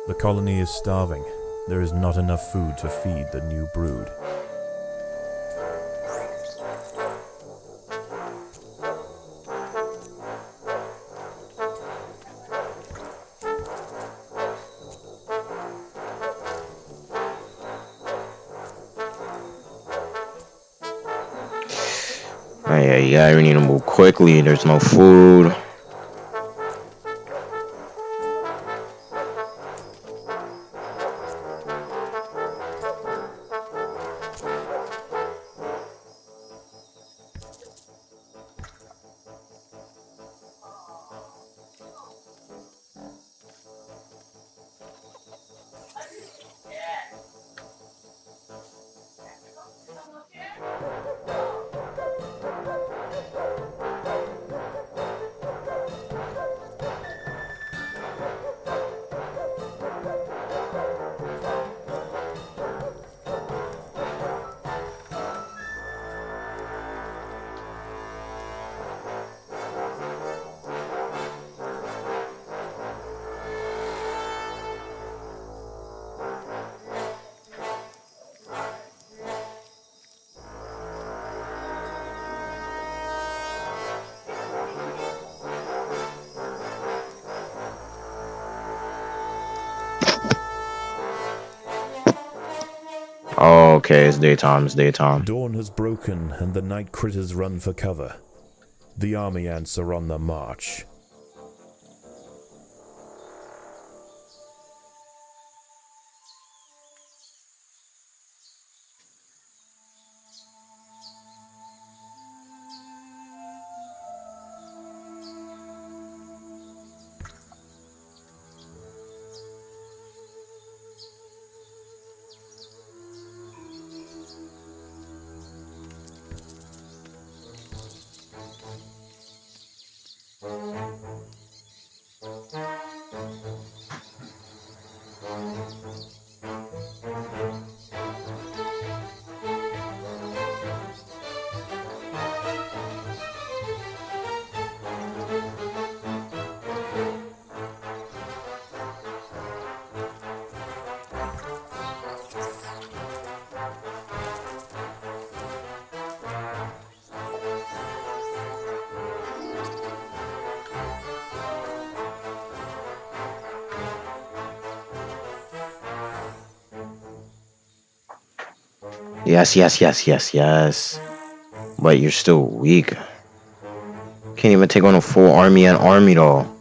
The colony is starving. There is not enough food to feed the new brood.
Yeah, we need to move quickly. There's no food. Oh, okay, it's daytime, it's daytime.
Dawn has broken and the night critters run for cover. The army ants are on the march.
Yes. But you're still weak. Can't even take on a full army and army though.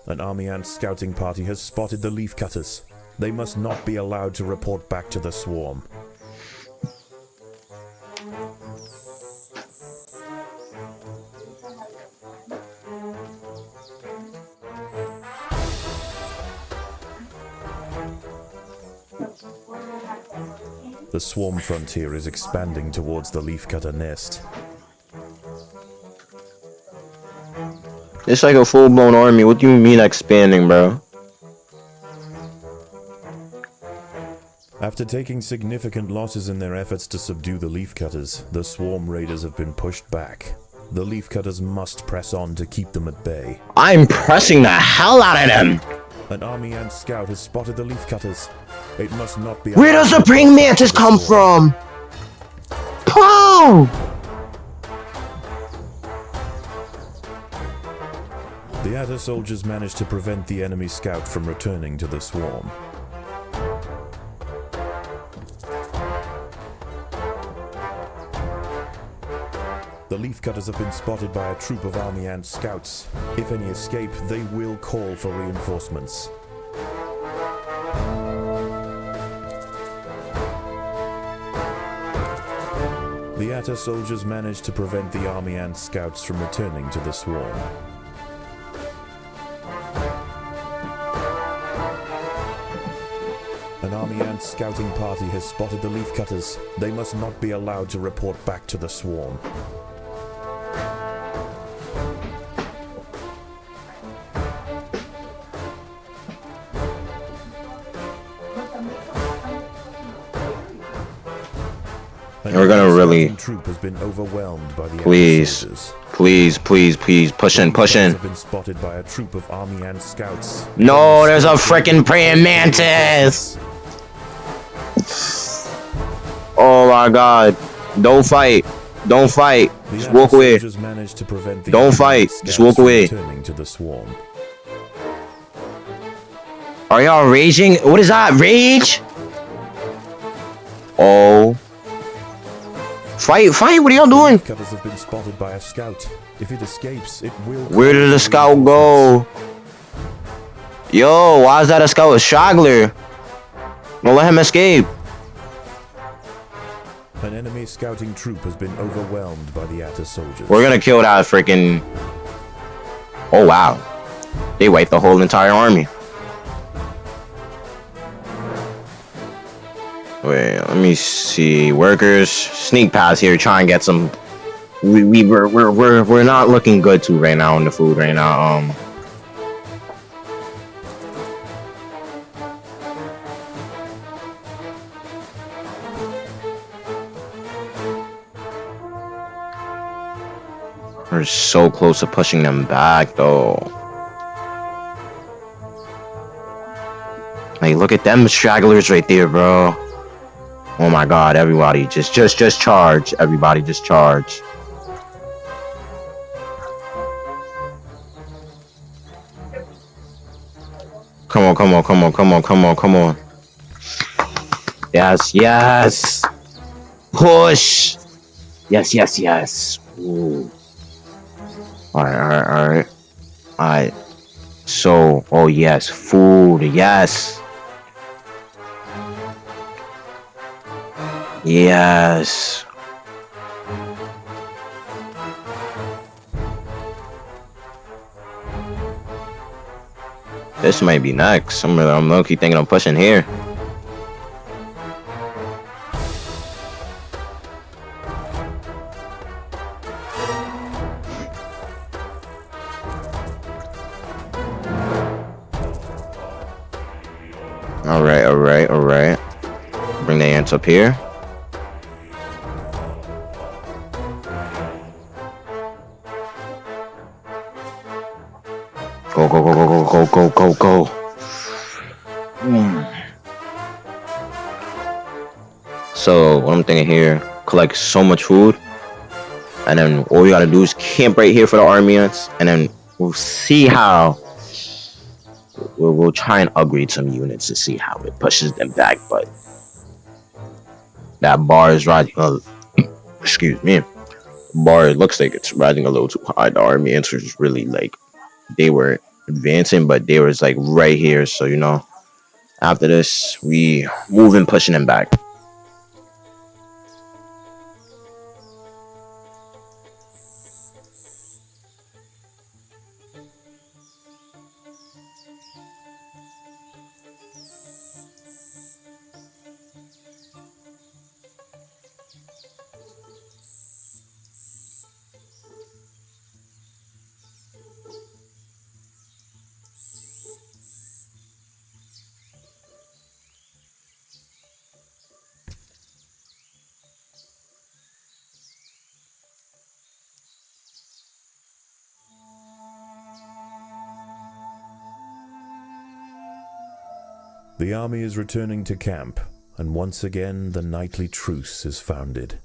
An army ant scouting party has spotted the Leafcutters. They must not be allowed to report back to the swarm. The swarm frontier is expanding towards the Leafcutter nest.
It's like a full-blown army. What do you mean expanding, bro?
After taking significant losses in their efforts to subdue the Leafcutters, the swarm raiders have been pushed back. The Leafcutters must press on to keep them at bay.
I'm pressing the hell out of them!
An army ant scout has spotted the Leafcutters. It must not be...
Where does the praying mantis come from? Pow!
The Atta soldiers managed to prevent the enemy scout from returning to the swarm. The Leafcutters have been spotted by a troop of army ant scouts. If any escape, they will call for reinforcements. The Atta soldiers managed to prevent the army ant scouts from returning to the swarm. An army ant scouting party has spotted the Leafcutters. They must not be allowed to report back to the swarm.
We're gonna really...
troop has been overwhelmed by the
Please, push in.
have been spotted by a troop of army ant scouts.
No, there's a freaking praying mantis! Oh my god. Don't fight. Just walk away. Don't fight. Just walk away.
To the swarm.
Are y'all raging? What is that? Rage? Oh. Fight! What are y'all doing?
Cutters have been spotted by a scout. If it escapes, it will...
Where did the scout go? Yo, why is that a scout? A straggler. Don't let him escape.
An enemy scouting troop has been overwhelmed by the Atta soldiers.
We're gonna kill that freaking... Oh, wow. They wiped the whole entire army. Wait, let me see. Workers, sneak past here. Try and get some. We're not looking good too right now on the food right now. We're so close to pushing them back though. Like, look at them stragglers right there, bro. Oh my god, everybody just charge. Everybody just charge. Come on, come on, come on, come on, come on, come on. Yes, yes. Push. Yes, yes, yes. Ooh. Alright, alright, alright. Alright. So, oh yes, food, yes. Yes. This might be next. I'm low-key thinking I'm pushing here. Alright, alright, alright. Bring the ants up here. Go, go, go, go, go, go, go, go, go. So, what I'm thinking here, collect so much food. And then all we gotta do is camp right here for the army ants. And then we'll see how. We'll try and upgrade some units to see how it pushes them back. But that bar is rising. Excuse me. Bar, it looks like it's rising a little too high. The army ants are just really like. They were advancing, but they was like right here. So, you know. After this, we moving, pushing them back.
The army is returning to camp, and once again the nightly truce is founded.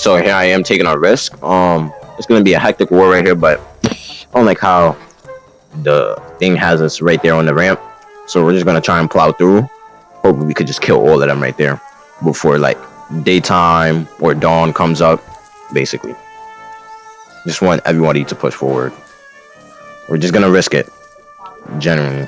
So here I am taking a risk. It's gonna be a hectic war right here, but I don't like how the thing has us right there on the ramp. So we're just gonna try and plow through. Hoping we could just kill all of them right there before like daytime or dawn comes up. Basically, just want everybody to push forward. We're just gonna risk it. Generally.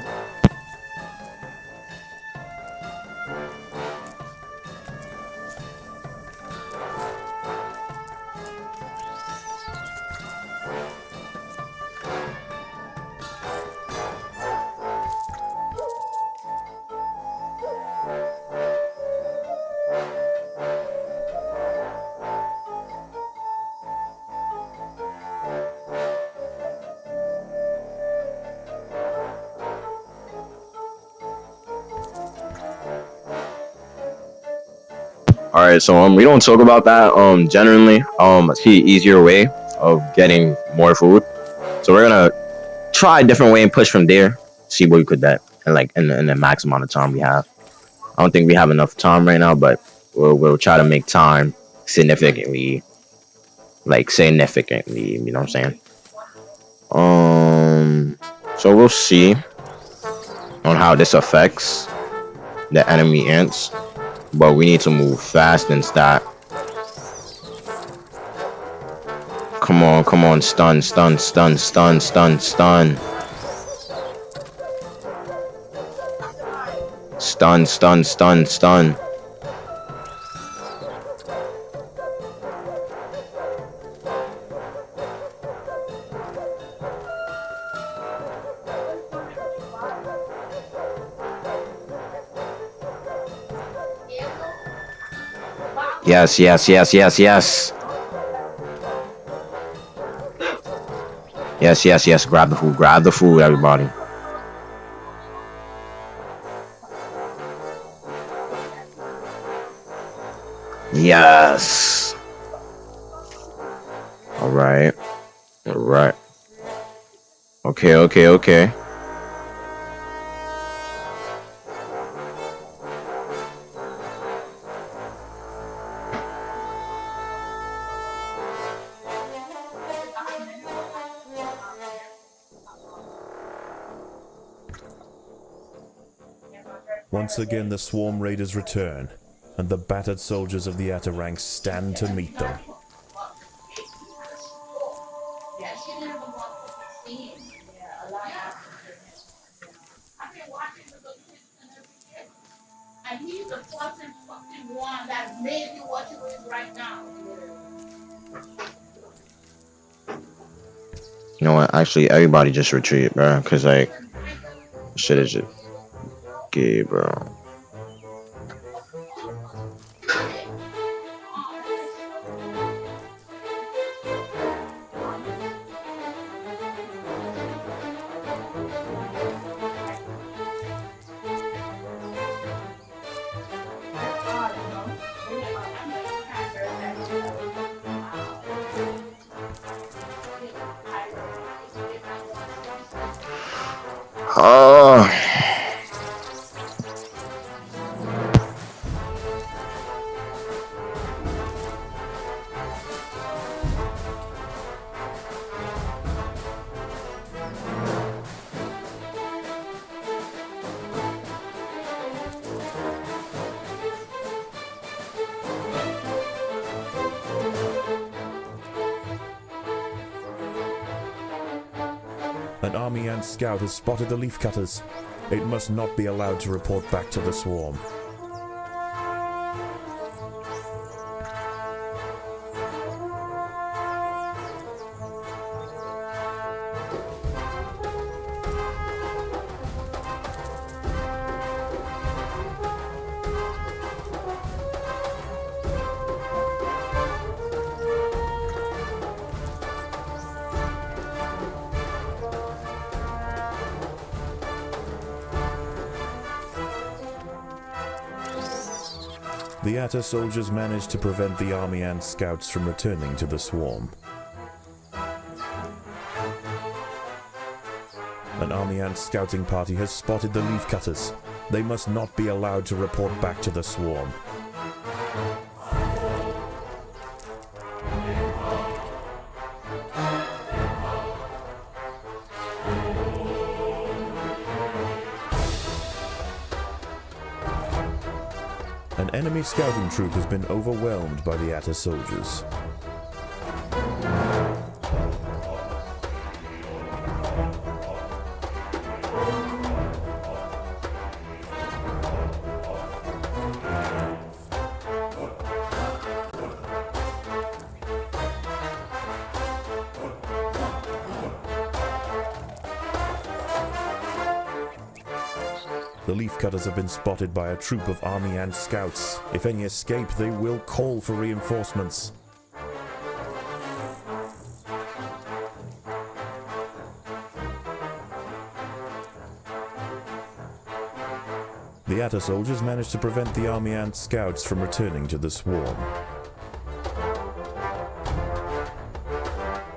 Alright, so we don't talk about that generally. It's the easier way of getting more food. So we're gonna try a different way and push from there. See what we could get and like in the max amount of time we have. I don't think we have enough time right now, but we'll try to make time significantly. Like significantly, you know what I'm saying? So we'll see on how this affects the enemy ants. But we need to move fast and stat. Come on, come on, stun, stun, stun, stun, stun, stun. Stun, stun, stun, stun. Yes, yes, yes, yes, yes. Yes, yes, yes. Grab the food, everybody. Yes. Alright. Alright. Okay, okay, okay.
Once again the swarm raiders return, and the battered soldiers of the Atarangs stand to meet them.
And he's the fucking one that made you what you is right now.
You know what? Actually, everybody just retreat, bro. Cause like, shit is just gay, bro. Oh.
An army ant scout has spotted the Leafcutters. It must not be allowed to report back to the swarm. The Atta soldiers managed to prevent the army ant scouts from returning to the swarm. An army ant scouting party has spotted the Leafcutters. They must not be allowed to report back to the swarm. An enemy scouting troop has been overwhelmed by the Atta soldiers. The Leafcutters have been spotted by a troop of army ant scouts. If any escape, they will call for reinforcements. The Atta soldiers managed to prevent the army ant scouts from returning to the swarm.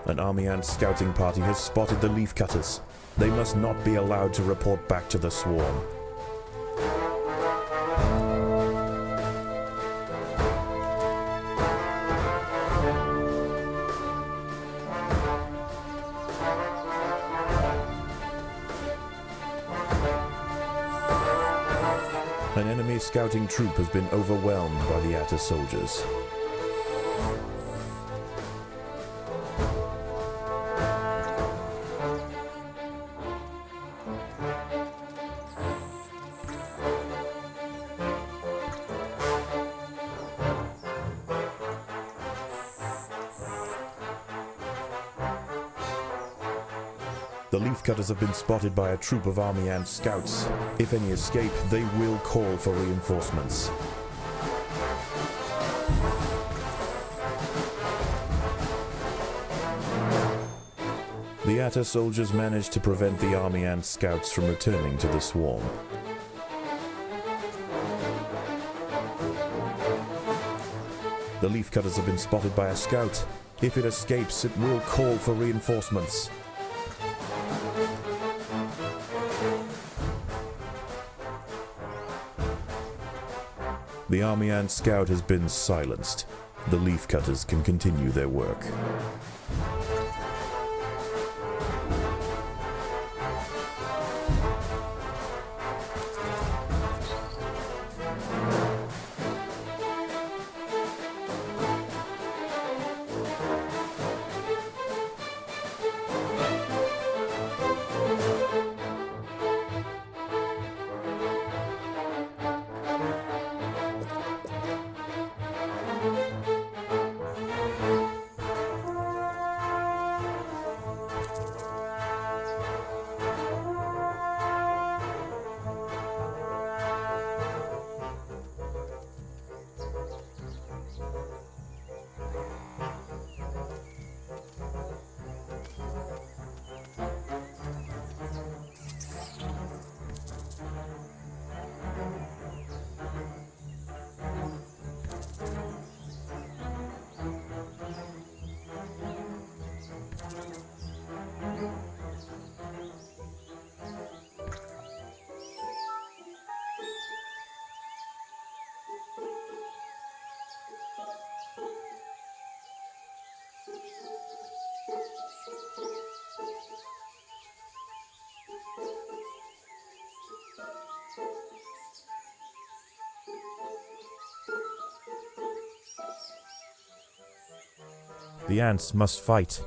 An army ant scouting party has spotted the Leafcutters. They must not be allowed to report back to the swarm. An enemy scouting troop has been overwhelmed by the Atta soldiers. The Leafcutters have been spotted by a troop of army ant scouts. If any escape, they will call for reinforcements. The Atta soldiers managed to prevent the army ant scouts from returning to the swarm. The Leafcutters have been spotted by a scout. If it escapes, it will call for reinforcements. The army ant scout has been silenced. The Leafcutters can continue their work. The ants must fight.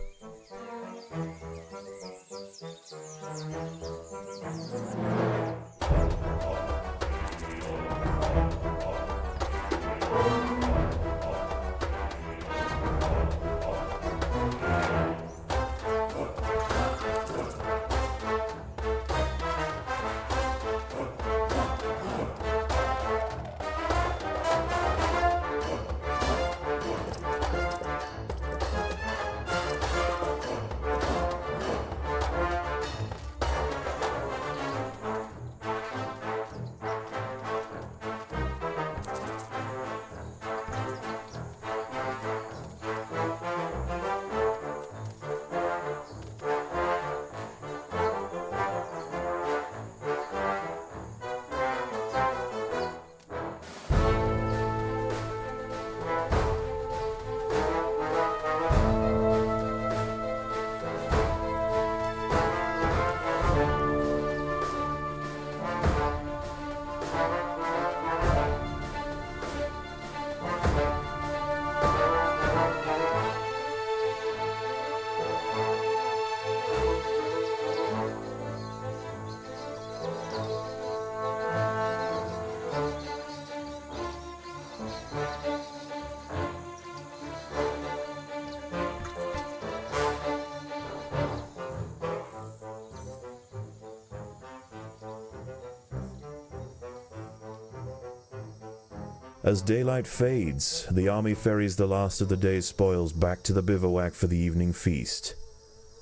As daylight fades, the army ferries the last of the day's spoils back to the bivouac for the evening feast.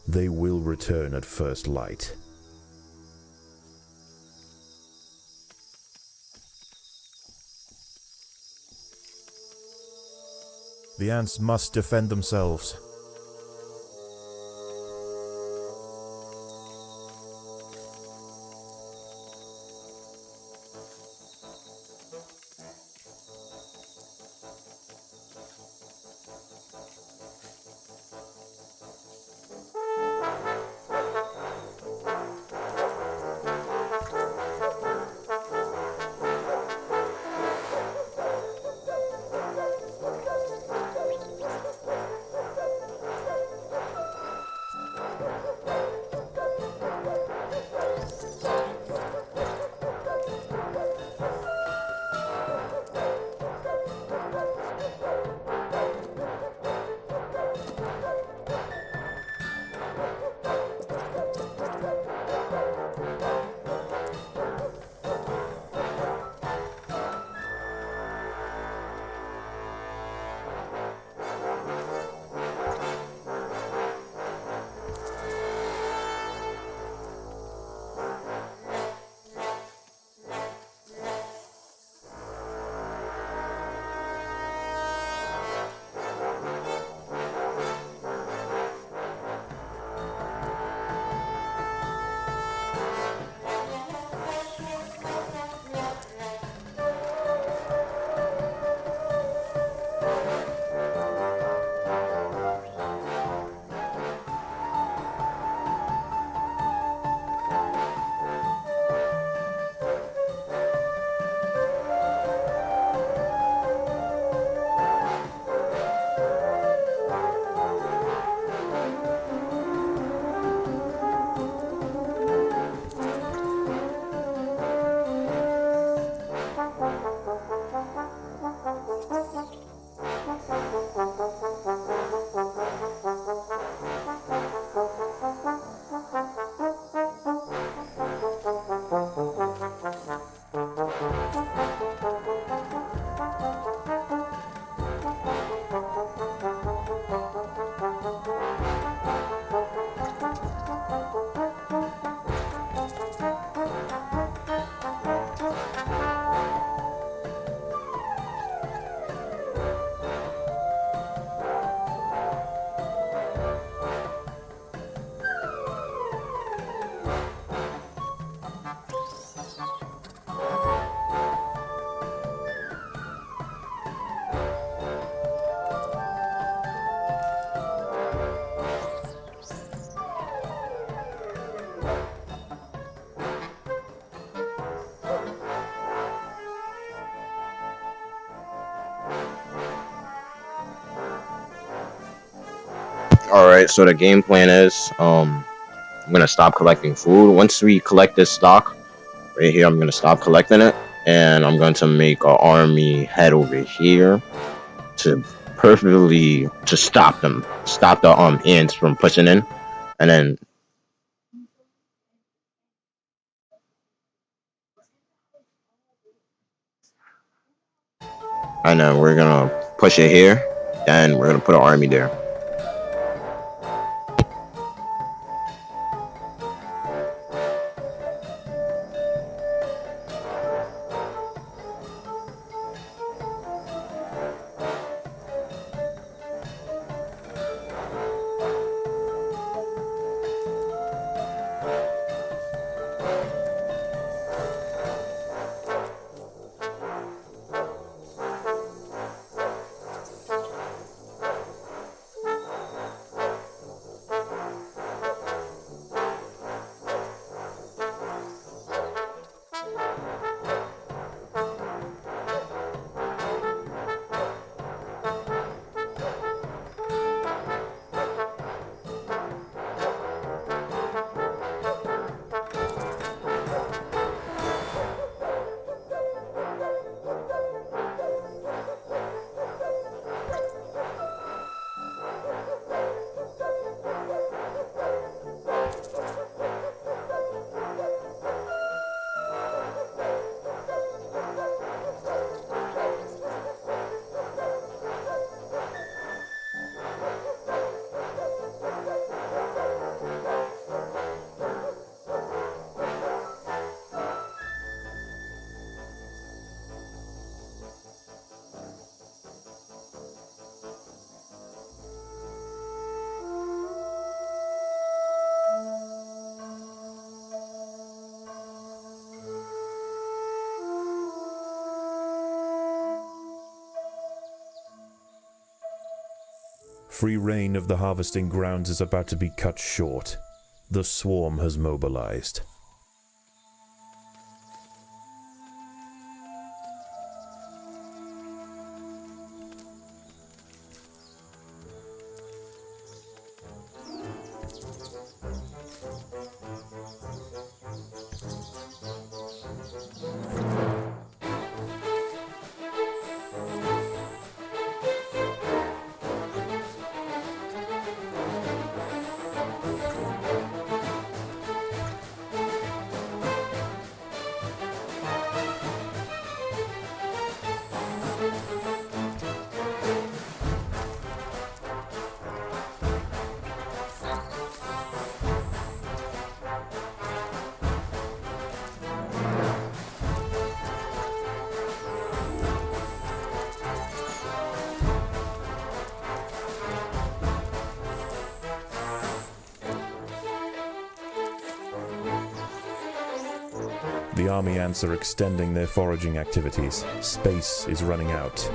They will return at first light. The ants must defend themselves.
All right, so the game plan is I'm gonna stop collecting food. Once we collect this stock right here, I'm gonna stop collecting it, and I'm going to make an army head over here to perfectly to stop them, stop the ants from pushing in, and then we're gonna push it here. Then we're gonna put an army there.
Free reign of the harvesting grounds is about to be cut short. The swarm has mobilized. The army ants are extending their foraging activities. Space is running out.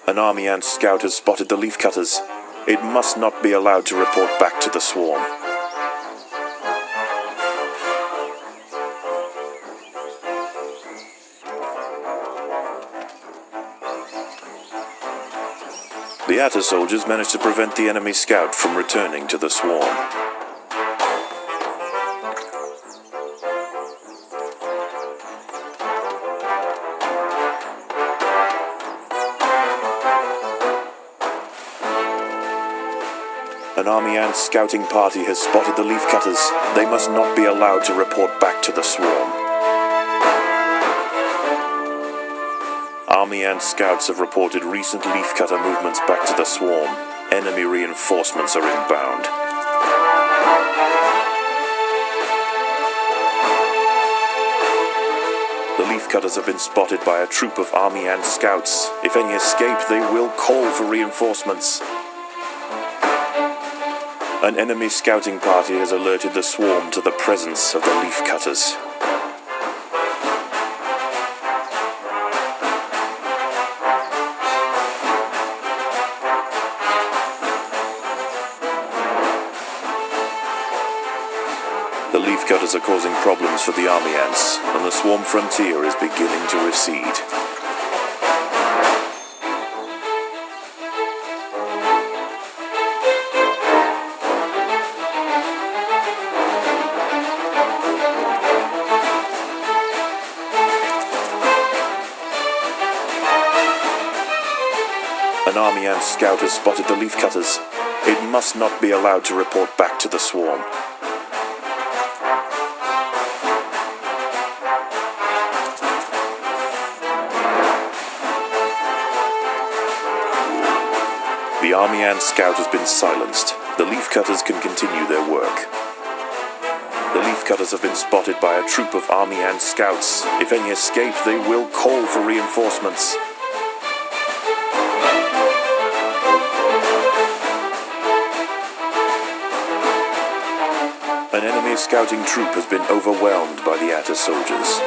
An army ant scout has spotted the Leafcutters. It must not be allowed to report back to the swarm. The Atta soldiers managed to prevent the enemy scout from returning to the swarm. An army ant scouting party has spotted the Leafcutters. They must not be allowed to report back to the swarm. Army ant scouts have reported recent Leafcutter movements back to the swarm. Enemy reinforcements are inbound. The Leafcutters have been spotted by a troop of army ant scouts. If any escape, they will call for reinforcements. An enemy scouting party has alerted the swarm to the presence of the Leafcutters. The Leafcutters are causing problems for the army ants, and the swarm frontier is beginning to recede. An army ant scout has spotted the Leafcutters. It must not be allowed to report back to the swarm. The army ant scout has been silenced. The Leafcutters can continue their work. The Leafcutters have been spotted by a troop of army ant scouts. If any escape, they will call for reinforcements. An enemy scouting troop has been overwhelmed by the Atta soldiers.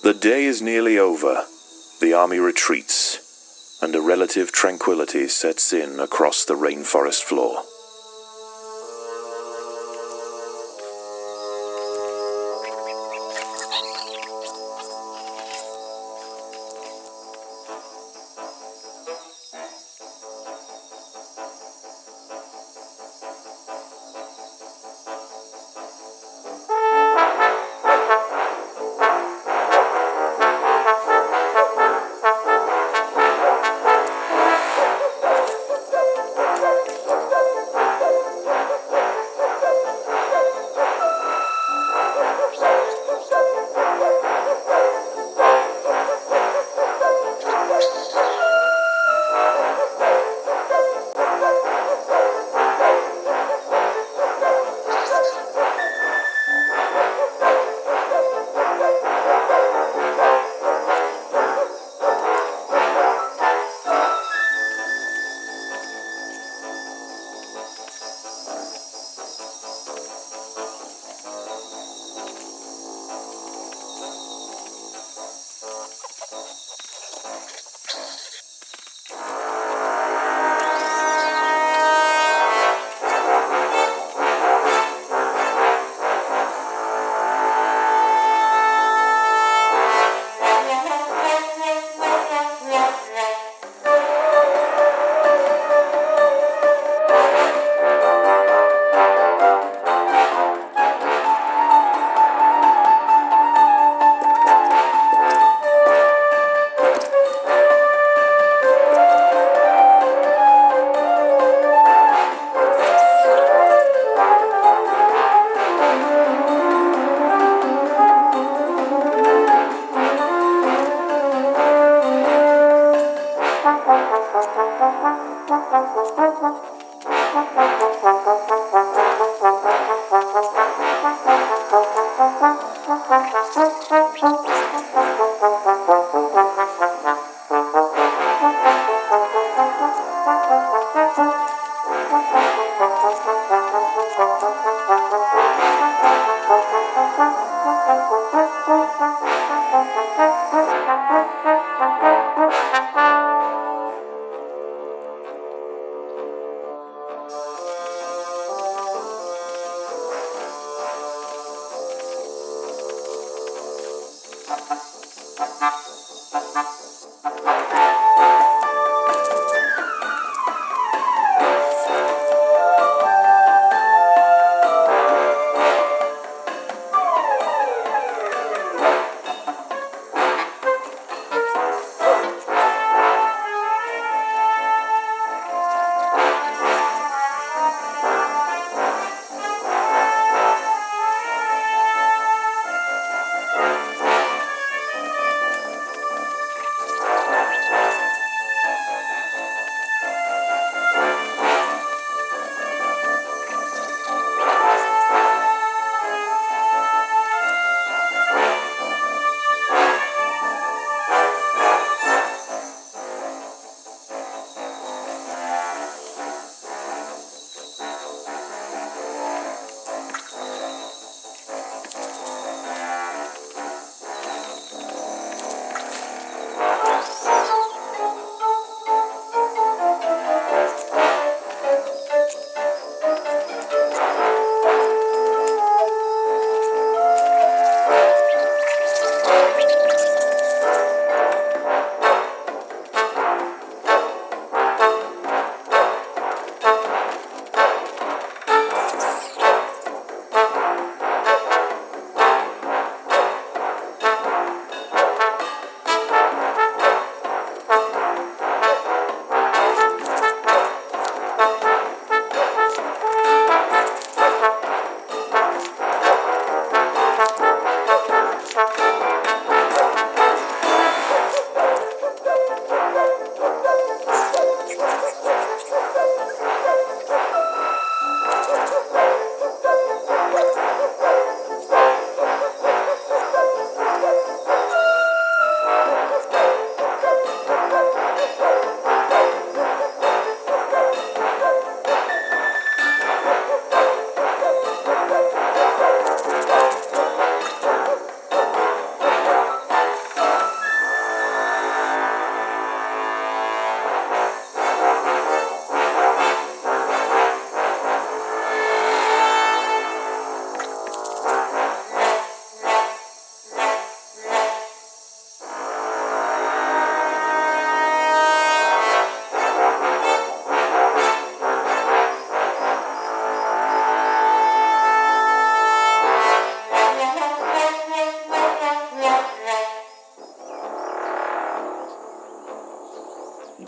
The day is nearly over. The army retreats, and a relative tranquility sets in across the rainforest floor.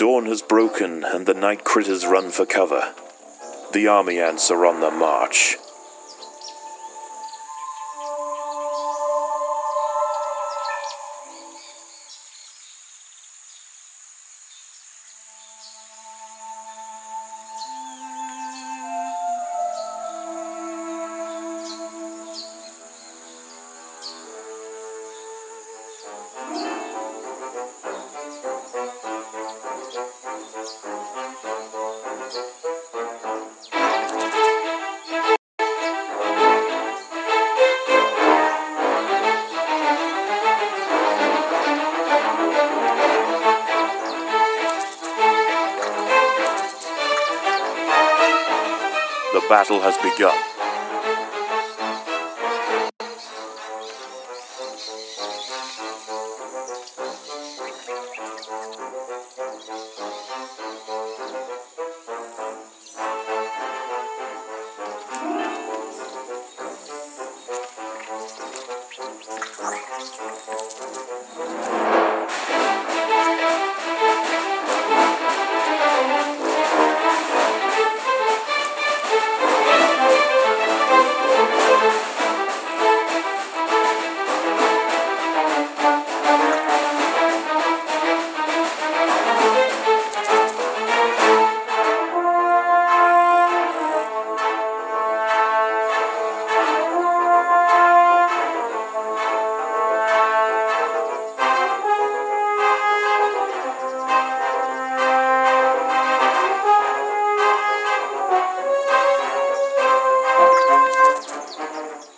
dawn has broken and the night critters run for cover. The army ants are on the march. The battle has begun.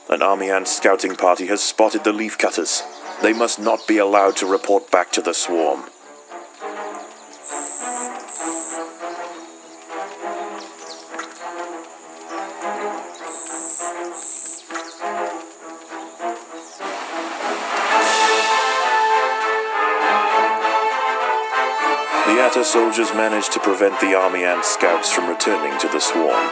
An army ant scouting party has spotted the Leafcutters. They must not be allowed to report back to the swarm. The Atta soldiers managed to prevent the army ant scouts from returning to the swarm.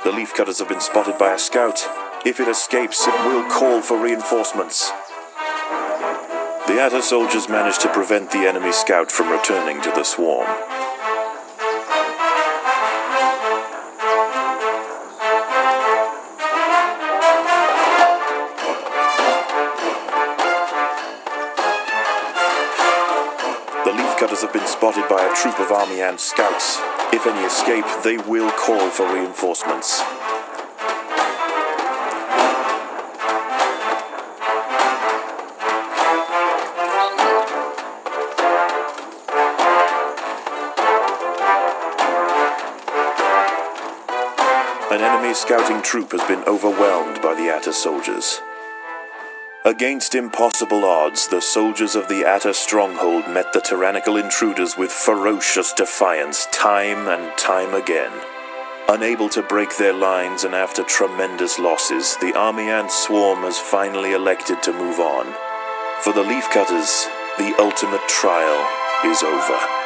The Leafcutters have been spotted by a scout. If it escapes, it will call for reinforcements. The Atta soldiers managed to prevent the enemy scout from returning to the swarm. The Leafcutters have been spotted by a troop of army ant scouts. If any escape, they will call for reinforcements. An enemy scouting troop has been overwhelmed by the Atta soldiers. Against impossible odds, the soldiers of the Atta stronghold met the tyrannical intruders with ferocious defiance time and time again. Unable to break their lines and after tremendous losses, the army ant swarm has finally elected to move on. For the Leafcutters, the ultimate trial is over.